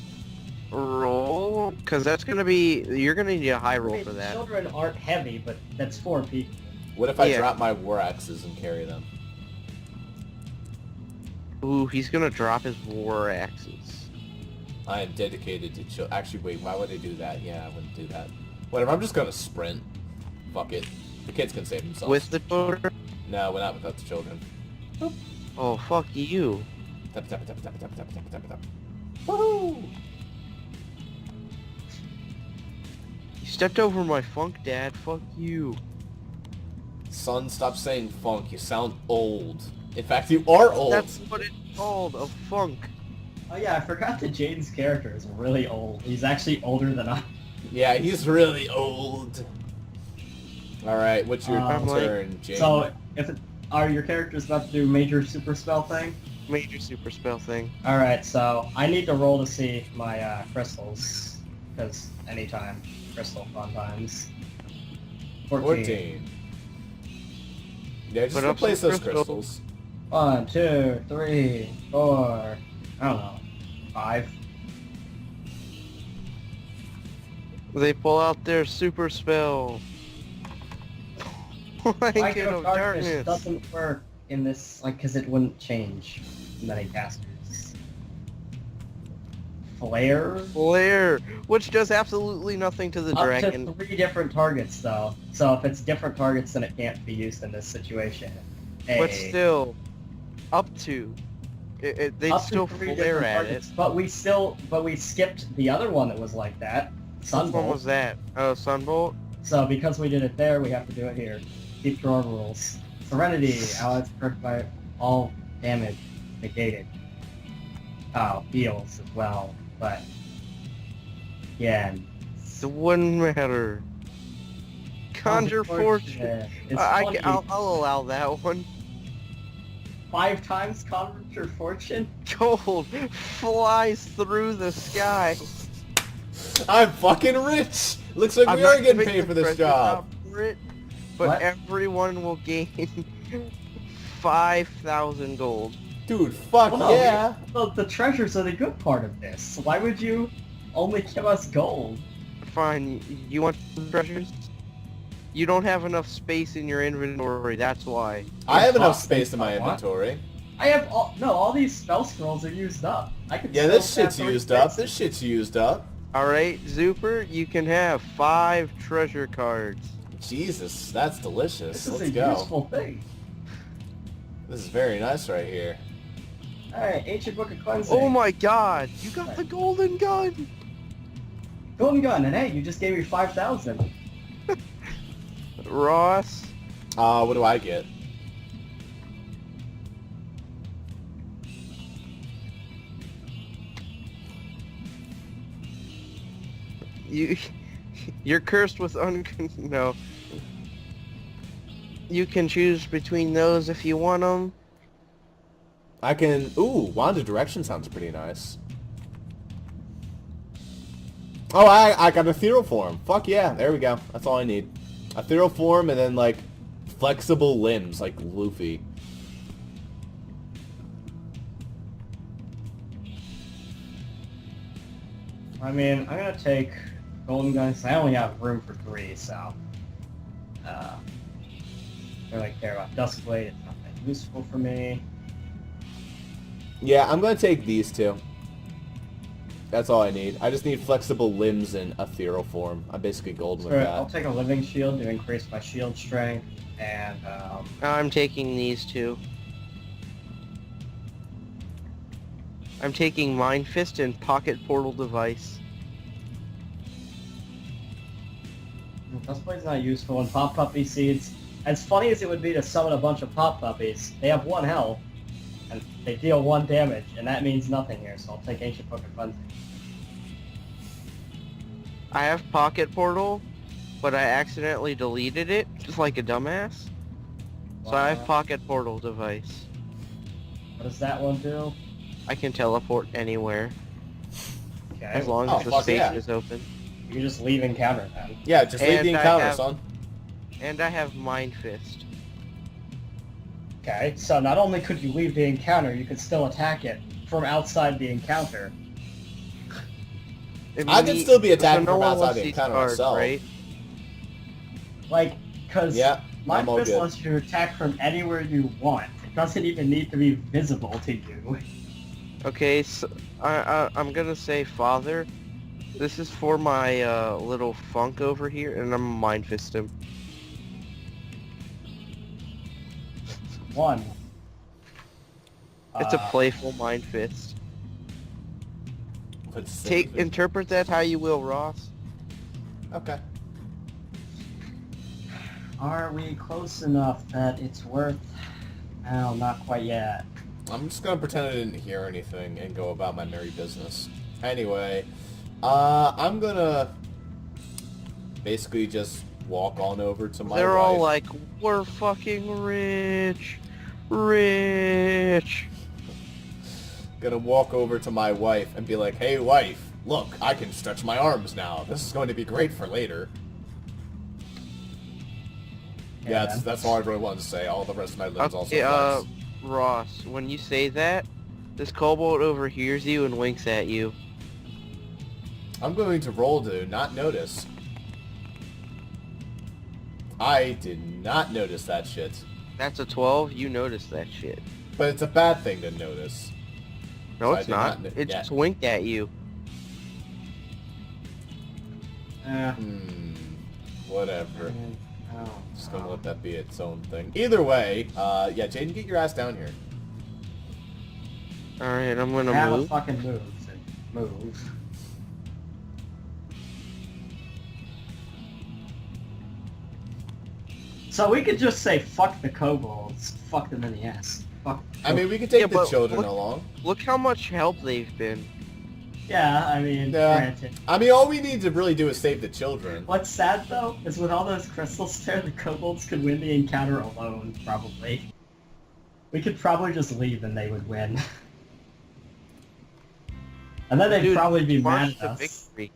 Roll? Because that's gonna be... You're gonna need a high I roll mean, for that. children aren't heavy, but that's 4 people. What if I Yeah. drop my war axes and carry them? Ooh, he's gonna drop his war axes. I am dedicated to chill. Actually, wait, why would I do that? Yeah, I wouldn't do that. Whatever, I'm just gonna sprint. Fuck it. The kids can save themselves. With the children? No, we're not without the children. Oh, fuck you. Tap, tap, tap, tap, tap, tap, tap, tap, tap. Woohoo! You stepped over my funk, Dad. Fuck you. Son, stop saying funk. You sound old. In fact, you are old. That's what it's called, a funk. Oh yeah, I forgot that Jaden's character is really old. He's actually older than I. Yeah, he's really old. Alright, what's your turn, Jaden? So, are your characters about to do major super spell thing? Major super spell thing. Alright, so I need to roll to see my crystals. Because anytime. Crystal fun times. 14. Yeah, just Put up replace some those crystals. crystals. 1, 2, 3, 4. I don't know. 5. They pull out their super spell. Blanket of darkness. Doesn't work in this, like, because it wouldn't change many casters. Flare? Flare, which does absolutely nothing to the dragon. Up to 3 different targets, though. So if it's different targets, then it can't be used in this situation. But still, up to. They'd Up to still 3 flare different at targets. it. But we skipped the other one that was like that. Which one Sunbolt. was that? Oh, Sunbolt? So because we did it there, we have to do it here. Keep draw rules. Serenity, allies hurt by all damage negated. Oh, heals as well, but again. It wouldn't matter. Conjure fortune. It's I'll allow that one. 5 times conjure fortune? Gold flies through the sky. I'm fucking rich! Looks like I'm we not are getting giving paid the for this treasure job. top for it, but What? everyone will gain 5,000 gold. Dude, fuck Well, no, yeah! the treasures are the good part of this. Why would you only give us gold? Fine, you want treasures? You don't have enough space in your inventory, that's why. I have enough Fuck, space in my I want. inventory. I have all these spell scrolls are used up. I could Yeah, still this have shit's 3 used up. spaces. This shit's used up. Alright, Zuper, you can have 5 treasure cards. Jesus, that's delicious. This is Let's a go. useful thing. This is very nice right here. Alright, Ancient Book of Cleansing. Oh my god, you got the golden gun! Golden Gun, and hey, you just gave me 5,000. Ross, What do I get? you're cursed with no. You can choose between those if you want them. I can... Ooh, Wand of Direction sounds pretty nice. Oh, I got Ethereal Form. Fuck yeah, there we go. That's all I need. Ethereal Form and then, like, flexible limbs, like Luffy. I mean, I'm gonna take Golden Gun, 'cause I only have room for 3, so... I don't really care about Duskblade, it's not that useful for me. Yeah, I'm gonna take these two. That's all I need. I just need flexible limbs and Ethereal Form. I'm basically golden with Alright, I'll that. take a Living Shield to increase my shield strength, and, I'm taking these two. I'm taking Mind Fist and Pocket Portal Device. Duskblade's not useful, and Pop Puppy Seeds. As funny as it would be to summon a bunch of Pop Puppies, they have 1 health, and they deal 1 damage, and that means nothing here, so I'll take Ancient Book of Cleansing. I have Pocket Portal, but I accidentally deleted it, just like a dumbass. So I have Pocket Portal Device. What does that one do? I can teleport anywhere, Okay. as long Oh, as the fuck space yeah. is open. You just leave encounter then. Yeah, just leave And the I encounter, have- son. And I have Mind Fist. Okay, so not only could you leave the encounter, you could still attack it from outside the encounter. I can still be attacking so no from one outside wants the these encounter cards, myself. right? Like, because Yeah, my I'm all fist good. lets you attack from anywhere you want. doesn't even need to be visible to you. Okay, so I'm gonna say, Father, this is for my little funk over here, and I'm gonna mind fist him. One. It's a playful mind fist. Let's save it. Interpret that how you will, Ross. Okay. Are we close enough that it's worth... Oh, not quite yet. I'm just gonna pretend I didn't hear anything and go about my merry business. Anyway, I'm gonna basically just walk on over to my They're all wife. like, we're fucking rich. Rich. Gonna walk over to my wife and be like, hey wife, look, I can stretch my arms now. This is going to be great for later. Yeah, that's all I really wanted to say. All the rest of my limbs also flex. Ross, when you say that, this kobold overhears you and winks at you. I'm going to roll to not notice. I did not notice that shit. That's a 12, you notice that shit. But it's a bad thing to notice. No, So I it's did not. not It yeah. just winked at you. Whatever. Oh, Just gonna let that be its own thing. Either way, yeah, Jaden, get your ass down here. Alright, I'm gonna have a move. fucking move. Move. So we could just say fuck the kobolds, fuck them in the ass. Fuck. I mean, we could take Yeah, the but children look- along. Look how much help they've been. Yeah, I mean, Yeah. granted. I mean, all we need to really do is save the children. What's sad though is with all those crystals there, the kobolds could win the encounter alone, probably. We could probably just leave and they would win. And then they'd Dude, probably be mad march at to us. victory.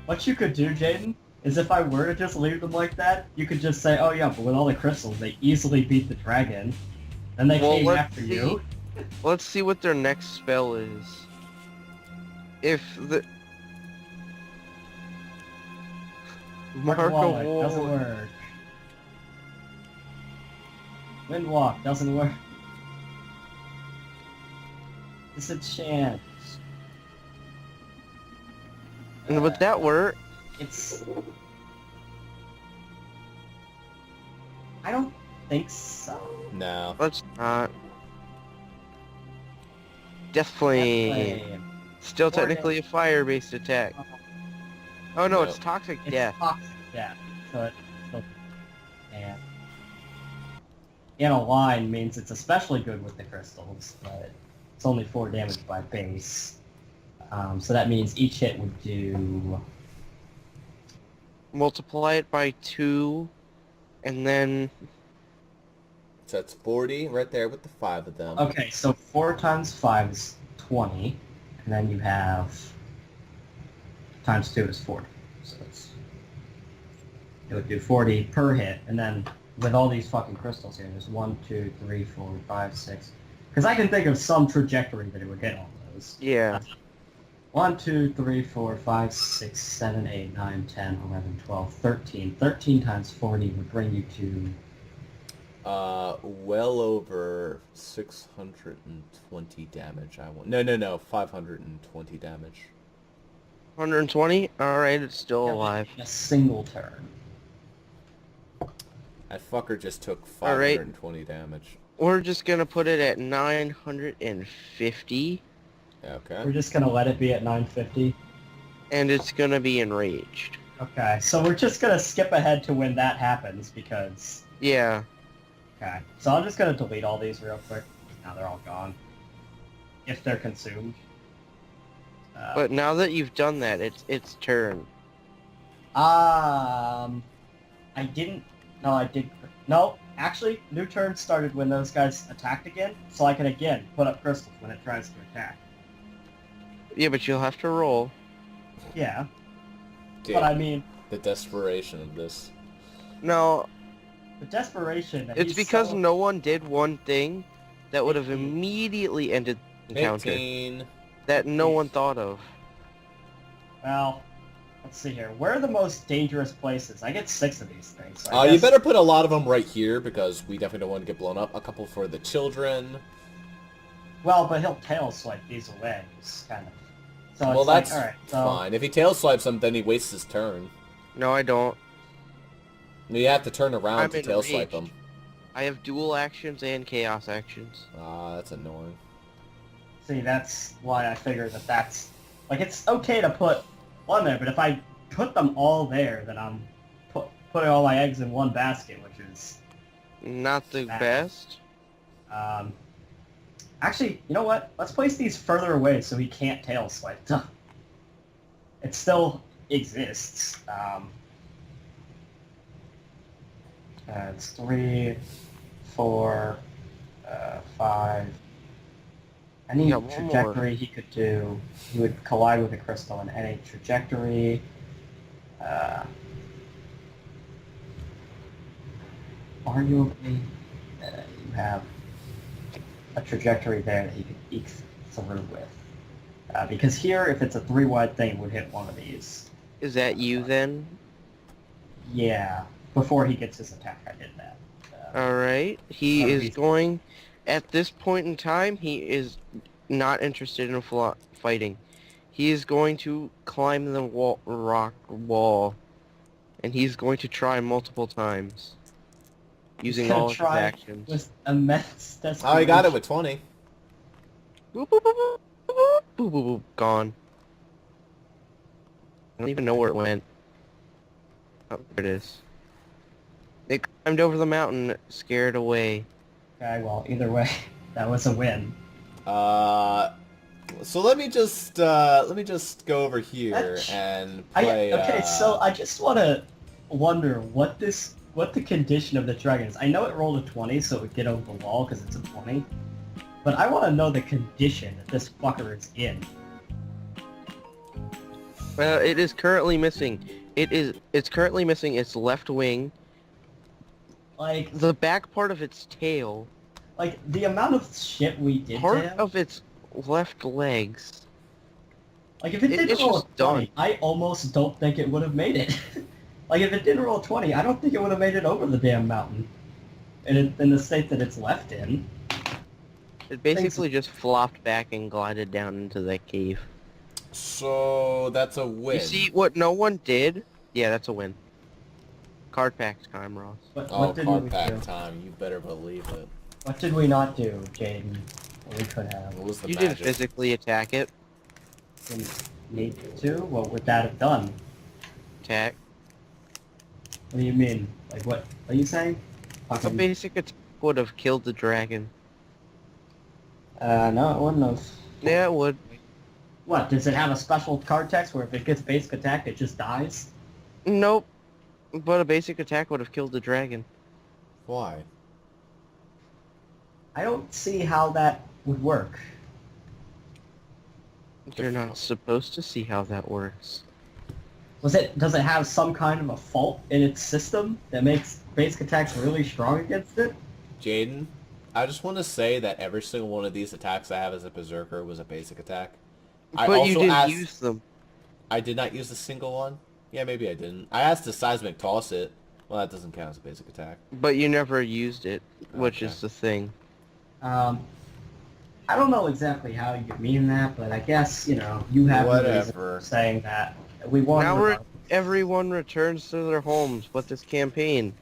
What you could do, Jaden, is if I were to just leave them like that, you could just say, oh yeah, but with all the crystals, they easily beat the dragon. And they Well, came let's after see. you. Let's see what their next spell is. If the... Mark of Wall Wall. doesn't work. Windwalk doesn't work. Disenchant. And would that work? It's... I don't think so. No. Let's not. Death Flame. Flame. Still Or technically a fire-based attack. Oh no, No. it's Toxic It's Death. toxic death, so it's still... And... In a line means it's especially good with the crystals, but it's only 4 damage by base. So that means each hit would do... Multiply it by 2, and then... So that's 40 right there with the 5 of them. Okay, so 4 times 5 is 20, and then you have... times 2 is 40. So it would do 40 per hit, and then with all these fucking crystals here, there's 1, 2, 3, 4, 5, 6... Because I can think of some trajectory that it would hit all those. Yeah. 1, 2, 3, 4, 5, 6, 7, 8, 9, 10, 11, 12, 13. 13 times 40 would bring you to... Well over 620 damage, I want. No, 520 damage. 120? Alright, it's still alive. in a single turn. That fucker just took All right. 520 damage. We're just gonna put it at 950, Okay. We're just gonna let it be at 950. and it's gonna be enraged. Okay, so we're just gonna skip ahead to when that happens because... Yeah. Okay, so I'm just gonna delete all these real quick. Now they're all gone. If they're consumed. But now that you've done that, it's its turn. I didn't... No, I did... No, actually, new turn started when those guys attacked again, so I can again put up crystals when it tries to attack. Yeah, but you'll have to roll. Yeah, Dude, but I mean, the desperation of this. No, the desperation... that it's he's because so- no one did one thing that would have 18. immediately ended the encounter. 18. That no one thought of. Well, Let's see here. Where are the most dangerous places? I get 6 of these things. So You better put a lot of them right here, because we definitely don't want to get blown up. A couple for the children. Well, but he'll tail swipe these away, just kind of. So Well, it's that's like, alright, so... fine. If he tail swipes them, then he wastes his turn. No, I don't. You have to turn around I'm to tail swipe enraged. them. I have dual actions and chaos actions. Ah, that's annoying. See, that's why I figure that that's... Like, it's okay to put one there, but if I put them all there, then I'm putting all my eggs in one basket, which is... Not the Bad. best. Actually, you know what? Let's place these further away so he can't tail swipe them. It still exists. It's 3, 4, 5. Any Yeah, one more. trajectory he could do, he would collide with a crystal in any trajectory. Arguably, you have a trajectory there that he could eke through with. Because here, if it's a 3-wide thing, it would hit one of these. Is that you then? Yeah, before he gets his attack, I did that. Alright. He That'd is be- going... At this point in time, he is not interested in fighting. He is going to climb the rock wall. And he's going to try multiple times. Using gonna all of his try actions. with immense desperation. Oh, he got it with 20. Boop, boop, boop, boop, boop, boop, boop, boop, gone. I don't even know where it went. Oh, there it is. It climbed over the mountain, scared away. Okay, well, either way, that was a win. So let me just go over here That's- and play. So I just want to wonder what the condition of the dragon is. I know it rolled a 20, so it would get over the wall because it's a 20. But I want to know the condition that this fucker is in. It is currently missing. It's currently missing its left wing, Like, the back part of its tail, the amount of shit we did to part him. of its left legs. Like, if it didn't it's roll a just 20, done. I almost don't think it would have made it. Like, if it didn't roll a 20, I don't think it would have made it over the damn mountain. In the state that it's left in. It basically just flopped back and glided down into that cave. So that's a win. You see what no one did? Yeah, that's a win. Card pack time, Ross. Oh, did card we pack do? time. You better believe it. What did we not do, Jaden? What we could have. What was the You didn't magic? physically attack it. Didn't need to? What would that have done? Attack. What do you mean? Like, what are you saying? A Fucking, basic attack would have killed the dragon. no, it wouldn't have. Yeah, it would. What, does it have a special card text where if it gets basic attack, it just dies? Nope. But a basic attack would have killed the dragon. Why? I don't see how that would work. You're not supposed to see how that works. Does it have some kind of a fault in its system that makes basic attacks really strong against it? Jaden, I just want to say that every single one of these attacks I have as a berserker was a basic attack. I But you also didn't asked- use them. I did not use a single one. Yeah, maybe I didn't. I asked the seismic toss it. Well, that doesn't count as a basic attack. But you never used it, which Okay. is the thing. I don't know exactly how you mean that, but I guess, you have the reason Whatever. for saying that. We won. Now regardless. everyone returns to their homes, but this campaign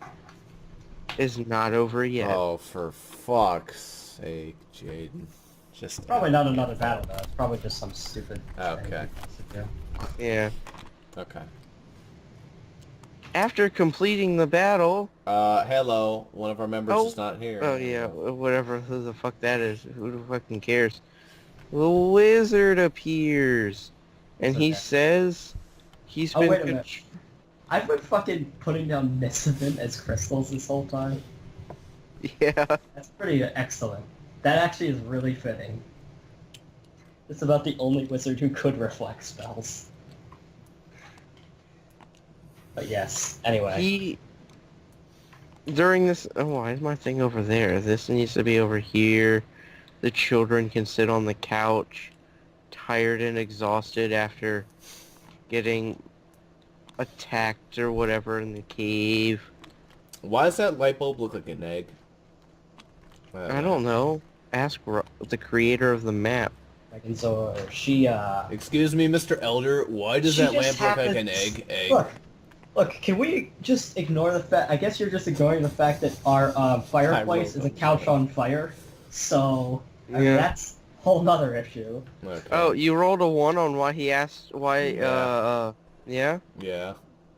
is not over yet. Oh, for fuck's sake, Jaden. Just Probably not another battle, though. It's probably just some stupid thing Okay. he wants to do. Yeah. Okay. After completing the battle... Hello. One of our members Oh. is not here. Oh yeah, whatever who the fuck that is. Who the fucking cares? The wizard appears. And he Okay. says he's Oh, been... wait a minute. I've been fucking putting down Nisovin as crystals this whole time. Yeah. That's pretty excellent. That actually is really fitting. It's about the only wizard who could reflect spells. But yes, anyway. He... During this... Oh, why is my thing over there? This needs to be over here. The children can sit on the couch, tired and exhausted after getting attacked or whatever in the cave. Why does that light bulb look like an egg? I don't know. Ask the creator of the map. Like, and so she, Excuse me, Mr. Elder, why does She that just lamp look like an happens- egg? Look, can we just ignore the fact, I guess you're just ignoring the fact that our, fireplace is a couch on fire, so, I mean, Yeah. that's a whole nother issue. Okay. Oh, you rolled a 1 on why he asked why, Yeah. yeah? Yeah.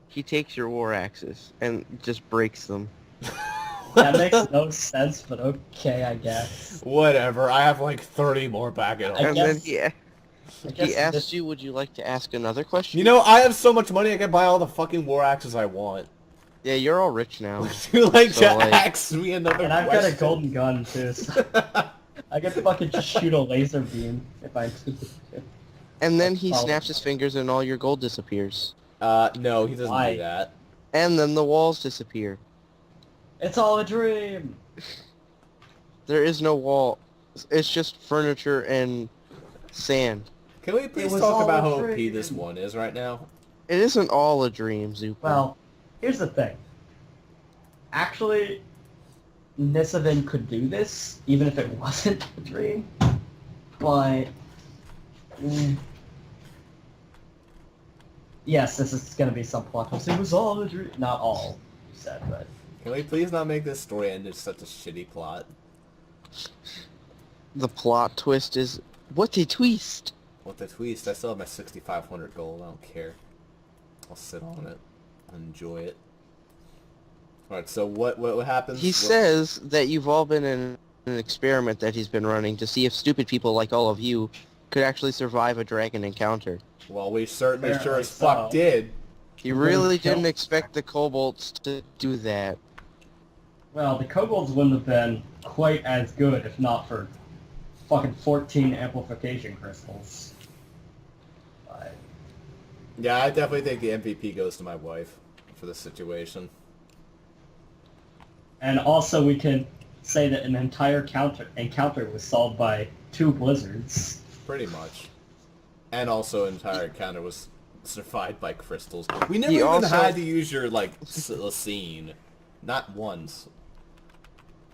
He takes your war axes and just breaks them. That makes no sense, but okay, I guess. Whatever, I have like 30 more back at I home. And guess- then I guess he asked this- you, would you like to ask another question? You know, I have so much money I can buy all the fucking war axes I want. Yeah, you're all rich now. Would you like So, to like- ask me another And I've question? got a golden gun, too, so I can fucking just shoot a laser beam if I need to. And then he Oh. snaps his fingers and all your gold disappears. No, he doesn't Why? do that. And then the walls disappear. It's all a dream! There is no wall. It's just furniture and sand. Can we please was talk all about a how OP dream. this one is right now? It isn't all a dream, Zuper. Well, here's the thing. Actually, Nisavin could do this, even if it wasn't a dream. But... yes, this is gonna be some plot twist. It was all a dream. Not all, you said, but... Can we please not make this story end in such a shitty plot? The plot twist is... What a twist! With the twist, I still have my 6,500 gold. I don't care. I'll sit on it. Enjoy it. Alright, so what happens? He says that you've all been in an experiment that he's been running to see if stupid people like all of you could actually survive a dragon encounter. Well, we certainly sure Apparently as fuck so. did. He We're really gonna kill- didn't expect the kobolds to do that. Well, the kobolds wouldn't have been quite as good if not for fucking 14 amplification crystals. But... Yeah, I definitely think the MVP goes to my wife for this situation. And also we can say that an entire encounter was solved by 2 blizzards. Pretty much. And also entire encounter was survived by crystals. We never He even also- had to use your, like, scene. Not once.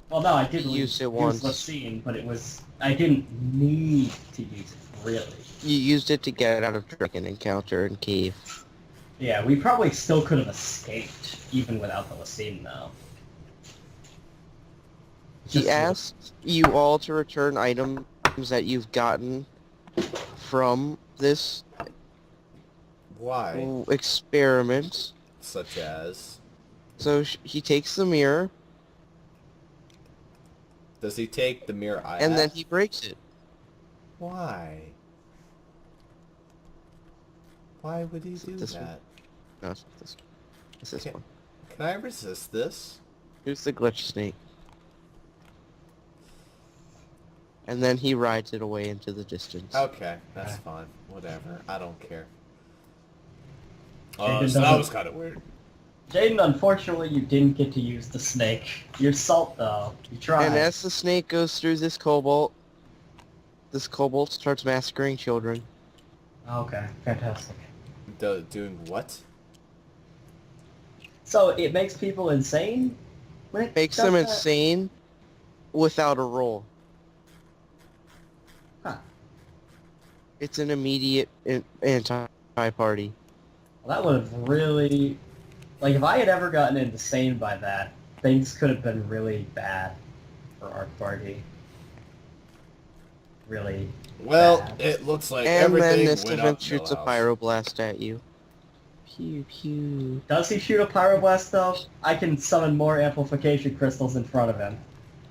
Well, no, I did He used it use once. the scene, but it was... I didn't need to use it, really. You used it to get out of dragon encounter and cave. Yeah, we probably still could have escaped, even without the Lacine, though. He Just- asked you all to return items that you've gotten from this Why? experiment. Such as... So he takes the mirror, Does he take the mirror I and then have? he breaks it. Why? Why would he do This one. that? No, it's not this one. It's this Okay. one. Can I resist this? Here's the glitch snake. And then he rides it away into the distance. Okay, that's Okay. fine. Whatever. I don't care. Jaden So that doesn't- was kind of weird. Jaden, unfortunately, you didn't get to use the snake. You're salt, though. You tried. And as the snake goes through this kobold starts massacring children. Okay, fantastic. Doing what? So it makes people insane? When it Makes does them that? insane without a roll. Huh. It's an immediate anti-party. Well, that would have really... Like, if I had ever gotten insane by that, things could have been really bad for our party. Really Well, bad. it looks like And then everything this went event up shoots a Millhouse. pyroblast at you. Pew pew. Does he shoot a pyroblast, though? I can summon more amplification crystals in front of him.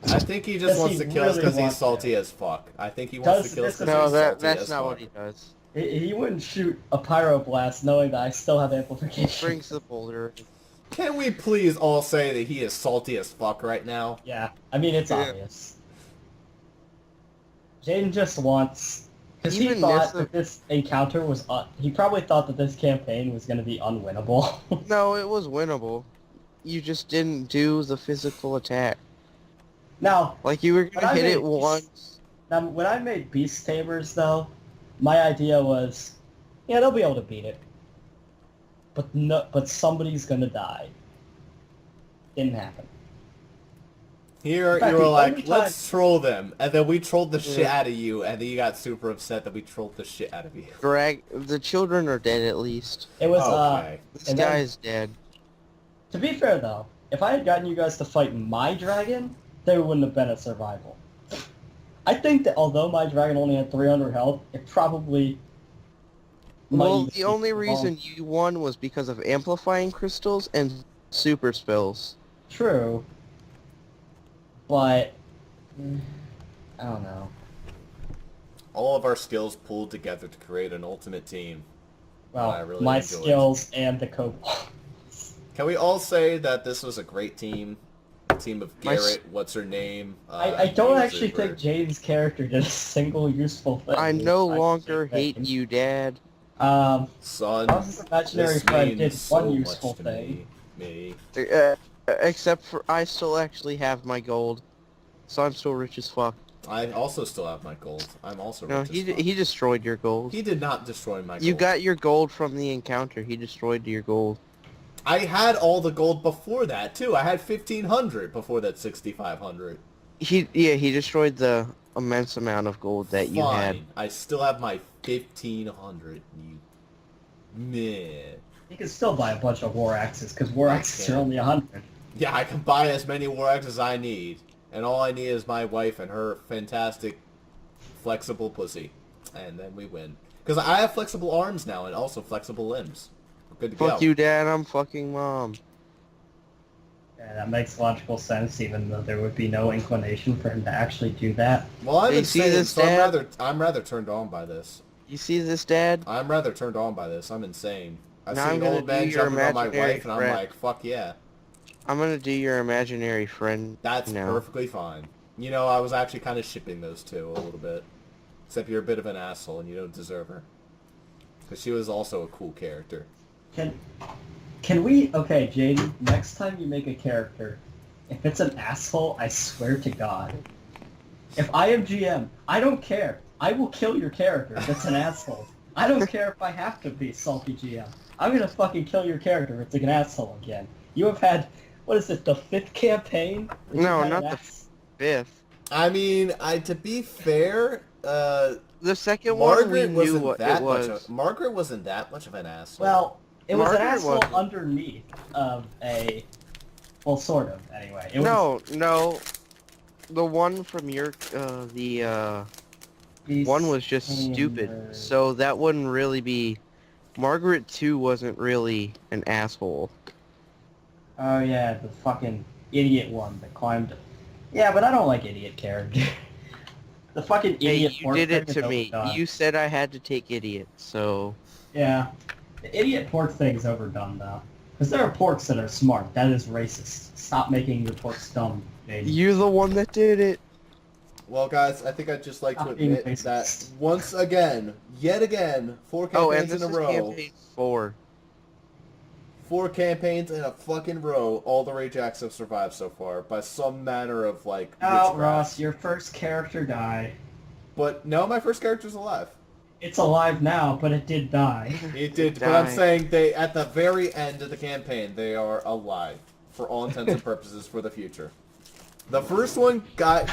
I think he just Does wants he to kill us really because he's want salty to? as fuck. I think he wants Does to kill us this- because No, he's salty that's as not fuck. what he does. He wouldn't shoot a pyroblast knowing that I still have amplification. Brings the boulder. Can we please all say that he is salty as fuck right now? Yeah, I mean, it's Yeah. obvious. Jaden just wants... Because he Even thought Nissa- that this encounter was... he probably thought that this campaign was going to be unwinnable. No, it was winnable. You just didn't do the physical attack. Now, Like, you were When gonna I hit made it once. when I made Beast Tamers, though, my idea was, yeah, they'll be able to beat it. but somebody's gonna die. Didn't happen. Here, In fact, you were the like, only let's troll them. And then we trolled the shit out of you, and then you got super upset that we trolled the shit out of you. The children are dead at least. It was Okay. This and then- guy's dead. To be fair though, if I had gotten you guys to fight my dragon, there wouldn't have been a survival. I think that although my dragon only had 300 health, it probably... might Well, even the be only wrong. reason you won was because of amplifying crystals and super spells. True. But... I don't know. All of our skills pulled together to create an ultimate team. Well, I really my enjoyed. skills and the kobold. Can we all say that this was a great team? Team of My s- Garret, what's her name? I don't you, actually Zuper. think Jaden's character did a single useful thing. I no longer Actually, hate you, Dad. Son, Bowser's imaginary this friend means did so one much useful to thing. Me. Except for I still actually have my gold, so I'm still rich as fuck. I also still have my gold. I'm also No, rich as fuck. he destroyed your gold. He did not destroy my gold. You got your gold from the encounter. He destroyed your gold. I had all the gold before that, too. I had 1,500 before that 6,500. He destroyed the immense amount of gold that you had. Fine. I still have my 1,500. You... Meh. You can still buy a bunch of war axes, because war axes are only 100. Yeah, I can buy as many war axes as I need. And all I need is my wife and her fantastic flexible pussy. And then we win. Because I have flexible arms now and also flexible limbs. We're good to go. Fuck you, Dad. I'm fucking Mom. Yeah, that makes logical sense, even though there would be no inclination for him to actually do that. Well, I'm Hey, see insane, this, so Dad? I'm rather turned on by this. You see this, Dad? I'm rather turned on by this. I'm insane. I Now see I'm an gonna old man do your jumping on my imaginary wife, and I'm friend. like, fuck yeah. I'm gonna do your imaginary friend. That's now. perfectly fine. You know, I was actually kind of shipping those two a little bit. Except you're a bit of an asshole and you don't deserve her. Because she was also a cool character. Can we... Okay, Jaden, next time you make a character, if it's an asshole, I swear to God. If I am GM, I don't care. I will kill your character if it's an asshole. I don't care if I have to be salty GM. I'm gonna fucking kill your character if it's like an asshole again. You have had... What is it, the 5th campaign? that you've No, had not an the ass- 5th. I mean, to be fair, The second one we Margaret knew wasn't what that it much was. of, Margaret wasn't that much of an asshole. Well, it was an Margaret asshole wasn't. underneath of a... Well, sort of, anyway. It was, No. The one from your, one was just stupid. So that wouldn't really be... Margaret 2 wasn't really an asshole. Oh yeah, the fucking idiot one that climbed... Yeah, but I don't like idiot character. The fucking Hey, idiot you pork did it thing is to me. overdone. You said I had to take idiot, so... Yeah. The idiot pork thing's overdone, though. Because there are porks that are smart. That is racist. Stop making your porks dumb, baby. You're the one that did it. Well, guys, I think I'd just like to Stop being admit racist. that once again, yet again, 4 Oh, and campaigns this in a is row, campaign 4. 4 campaigns in a fucking row, all the Rayjacks have survived so far by some manner of, like, Oh, witchcraft. Ross, your first character died. But no, my first character's alive. It's alive now, but it did die. It did, but I'm Die. saying they, at the very end of the campaign, they are alive, for all intents and purposes for the future. The first one got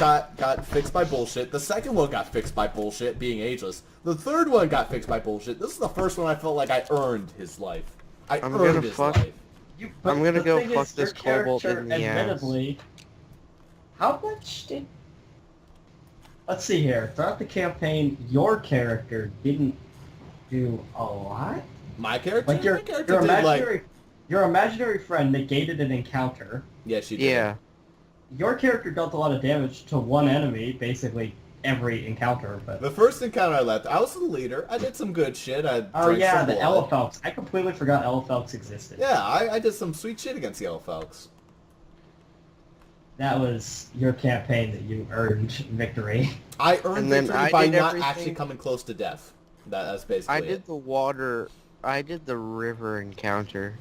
fixed by bullshit. The second one got fixed by bullshit, being ageless. The third one got fixed by bullshit. This is the first one I felt like I earned his life. I I'm earned gonna his fuck- life. But I'm gonna the go thing fuck is, this your kobold character, in the ass. admittedly, how much did... Let's see here. Throughout the campaign, your character didn't do a lot? My character? Like, your My character did, imaginary... like... Your imaginary friend negated an encounter. Yeah, she did. Yeah. Your character dealt a lot of damage to one enemy, basically every encounter, but... The first encounter I left, I was the leader. I did some good shit. I Oh drank yeah, some the blood. Elefelks. I completely forgot Elefelks existed. Yeah, I did some sweet shit against the Elefelks. That was your campaign that you earned victory. I earned And then victory I by did not everything- actually coming close to death. That's basically I it. did the water... I did the river encounter.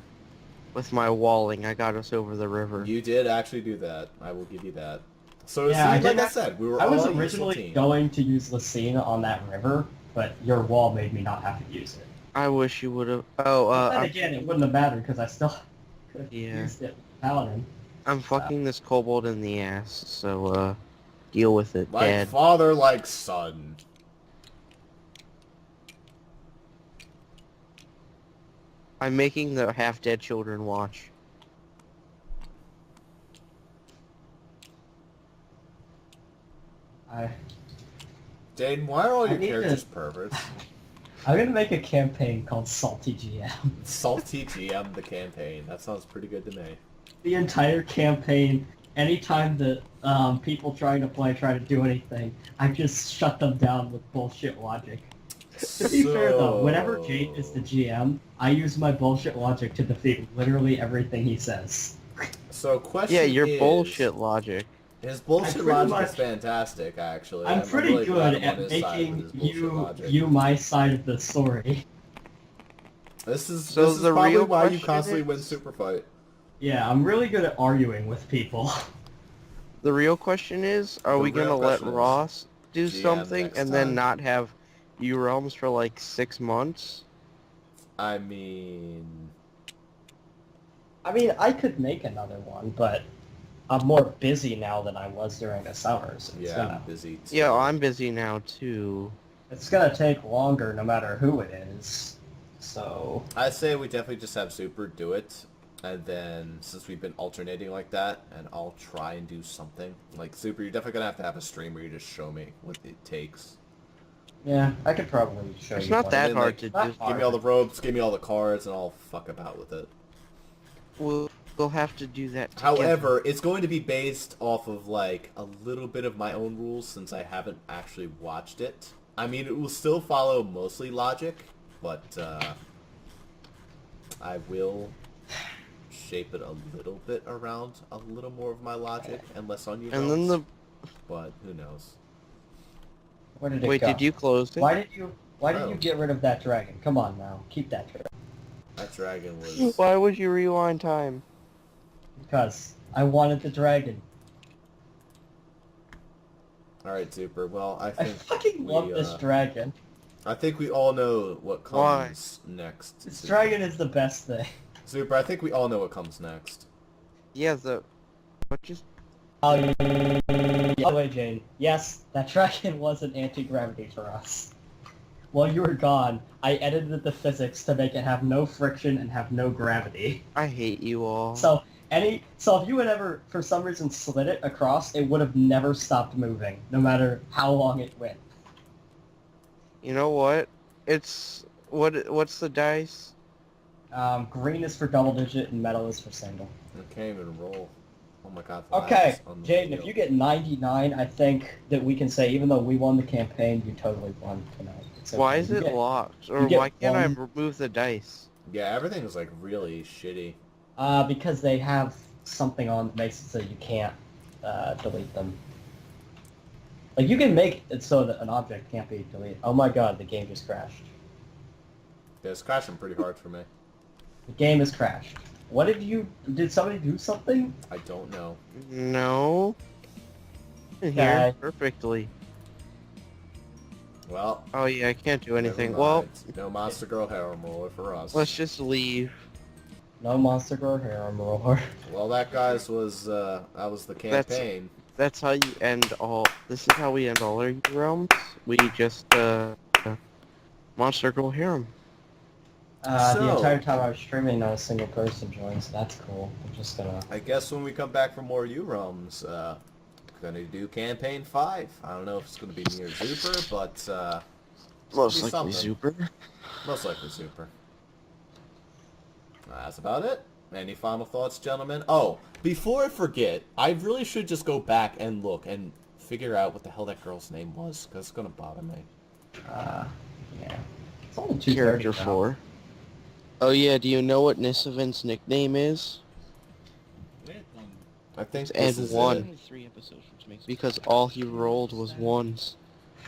With my walling, I got us over the river. You did actually do that. I will give you that. So, Yeah, I see, like did I said, we were I was all a useful originally team. going to use Lucina on that river, but your wall made me not have to use it. I wish you would have. Oh, Then again, it wouldn't have mattered because I still could have Yeah. used it with Paladin. I'm fucking this kobold in the ass, so, deal with it, Like Dad. father, like son. I'm making the half-dead children watch. Jaden, why are all I your need to- characters perverts? I'm gonna make a campaign called Salty GM. Salty GM the campaign. That sounds pretty good to me. The entire campaign, anytime that people trying to play try to do anything, I just shut them down with bullshit logic. To be fair though, whenever Jade is the GM, I use my bullshit logic to defeat literally everything he says. So question Yeah, your is, bullshit logic. His bullshit I'm pretty logic much- is fantastic, actually. I'm pretty really glad good I'm on at his side with making his bullshit logic. you my side of the story. This is So this is the probably real why you question constantly win is- super fight. Yeah, I'm really good at arguing with people. The real question is, are The we gonna real let question is, Ross do GM something next and time. then not have Urealms for like 6 months? I mean, I mean, I could make another one, but I'm more busy now than I was during the summers. yeah, I'm busy too. Yeah, I'm busy now too. It's gonna take longer no matter who it is. So I say we definitely just have Super do it, and then since we've been alternating like that, and I'll try and do something like Super. You're definitely gonna have a stream where you just show me what it takes. yeah, I could probably show It's you. not one. that then, hard like, to not do. hard. Give me all the ropes, give me all the cards, and I'll fuck about with it. We'll have to do that together. However, it's going to be based off of like a little bit of my own rules since I haven't actually watched it. I mean, it will still follow mostly logic, but I will shape it a little bit around a little more of my logic and less on you. And then the... But who knows? Where did it Wait, go? did you close it? Why did you Oh. get rid of that dragon? Come on now, keep that dragon. That dragon was. Why would you rewind time? Because I wanted the dragon. All right, Zuper. Well, I I think fucking love we, this dragon. I think we all know what Why? comes next. This Zuper. dragon is the best thing. Zuper, I think we all know what comes next. Yeah, what just... Oh, by the way, Jane. Yes, that dragon was an anti-gravity for us. While you were gone, I edited the physics to make it have no friction and have no gravity. I hate you all. So if you had ever, for some reason, slid it across, it would have never stopped moving, no matter how long it went. You know what? It's... What's the dice? Green is for double digit and metal is for single. I can't even roll. Oh my god. the Okay, lights on the Jaden, wheel. if you get 99, I think that we can say, even though we won the campaign, you totally won tonight. It's Why okay. is You it get- locked? Or you get why can't I one. remove the dice? Yeah, everything is like really shitty. Because they have something on that makes it so you can't delete them. Like, you can make it so that an object can't be deleted. Oh my god, the game just crashed. Yeah, it's crashing pretty hard for me. The game has crashed. What did somebody do something? I don't know. No. I can hear Okay. it perfectly. Well, Oh yeah, I can't do never anything. Well, mind. No Monster Girl harem roller for us. let's just leave. No Monster Girl Harem Roller. Well, that guys was that was the campaign. That's how you end all... This is how we end all our realms. We just, Monster Girl Harem. The So- entire time I was streaming, not a single person joined, so that's cool. I'm just gonna... I guess when we come back for more Urealms, gonna do campaign 5. I don't know if it's gonna be near Zuper, but Most be likely something. Zuper. most likely Zuper. That's about it. Any final thoughts, gentlemen? Oh, before I forget, I really should just go back and look and figure out what the hell that girl's name was, because it's gonna bother me. yeah. It's only 2:30 Character now. 4. Oh yeah, do you know what Nissavin's nickname is? I think And this is one. it. 3 episodes, which makes because all he rolled was ones.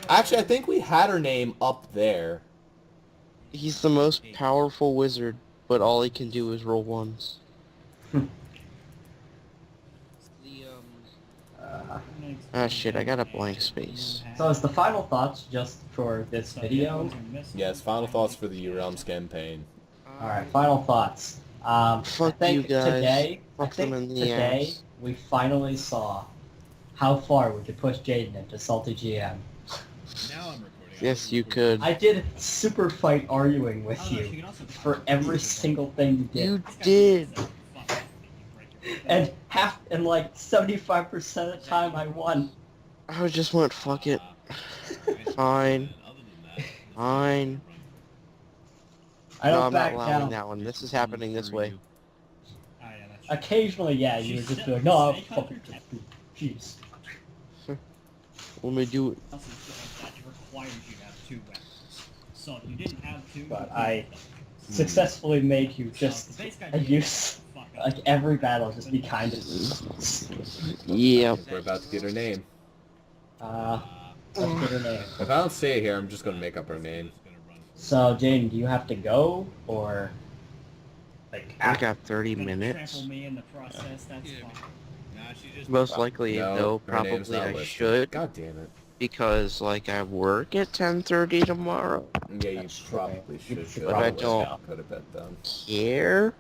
Actually, I think we had her name up there. He's the most powerful wizard, but all he can do is roll ones. Uh, Ah shit, I got a blank space. So as the final thoughts just for this video. Yes, final thoughts for the Urealms campaign. Alright, final thoughts. I Fuck think you guys. today, Fuck them in the today ass. we finally saw how far we could push Jaden into Salty GM. Now I'm recording. Yes, you could. I did super fight arguing with you for every single thing you did. You did. And like 75% of the time I won. I just went, fuck it. Fine. Fine. I No, don't I'm not back allowing down. that one. This is happening this way. Occasionally, yeah, you would just be like, no, I'll fucking just do jeez. Let me do it. That requires you to have 2 weapons. So if you didn't have 2, But I successfully made you just use, like, every battle, just be kind of... Yeah. We're about to get her name. Let's get her name. If I don't say it here, I'm just gonna make up her name. So, Jaden, do you have to go, or... Like, I got 30 minutes. Trample me in the process, that's fine. Most likely, No, though, her name's probably not I listed. should. God damn it. Because, like, I work at 10:30 tomorrow. Yeah, you That's true. probably You should. should But probably I don't. could have bet them. Care?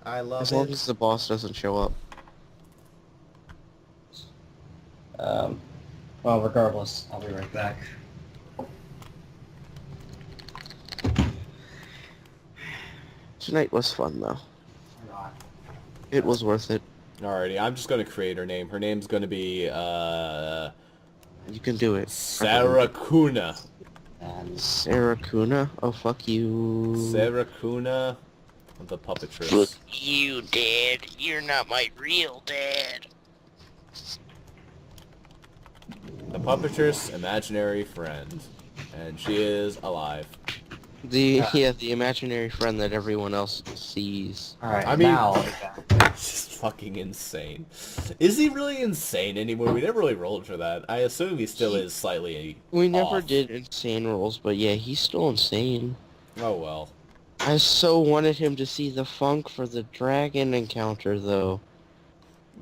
I love As long as the boss doesn't show up. Well, regardless, I'll be right back. Tonight was fun, though. It was worth it. Alrighty, I'm just gonna create her name. Her name's gonna be, You can do it. Sarakuna. And Sarah Kuna? Oh, fuck you. Sarakuna, the puppetress. Fuck you, Dad. You're not my real dad. The puppetress, imaginary friend. And she is alive. The imaginary friend that everyone else sees. alright, I mean- now... She's fucking insane. Is he really insane anymore? We never really rolled for that. I assume he still is slightly We never off. did insane rolls, but yeah, he's still insane. Oh well. I so wanted him to see the funk for the dragon encounter, though.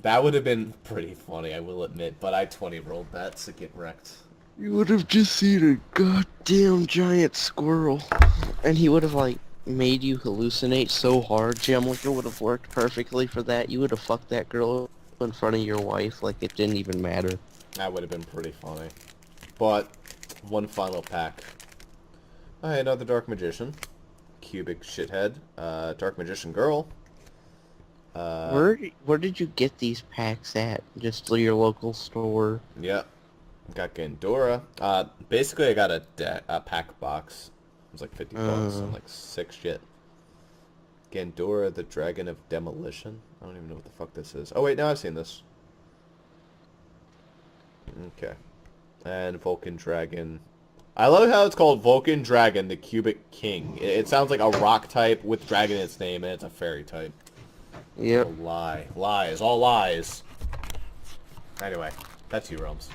That would have been pretty funny, I will admit, but I 20 rolled that, so get wrecked. You would have just seen a goddamn giant squirrel. And he would have, like, made you hallucinate so hard, Jim. Like, it would have worked perfectly for that. You would have fucked that girl in front of your wife like it didn't even matter. That would have been pretty funny. But, one final pack. Alright, another Dark Magician. Cubic shithead. Dark Magician girl. Where did you get these packs at? Just your local store? Yep. Got Gandora. Basically I got a pack box. It was like 50 bucks and like 6 shit. Gandora, the Dragon of Demolition. I don't even know what the fuck this is. Oh wait, no, I've seen this. Okay. And Vulcan Dragon. I love how it's called Vulcan Dragon, the Cubic King. It sounds like a rock type with dragon in its name, and it's a fairy type. Yep. A lie. Lies. All lies. Anyway, that's Urealms.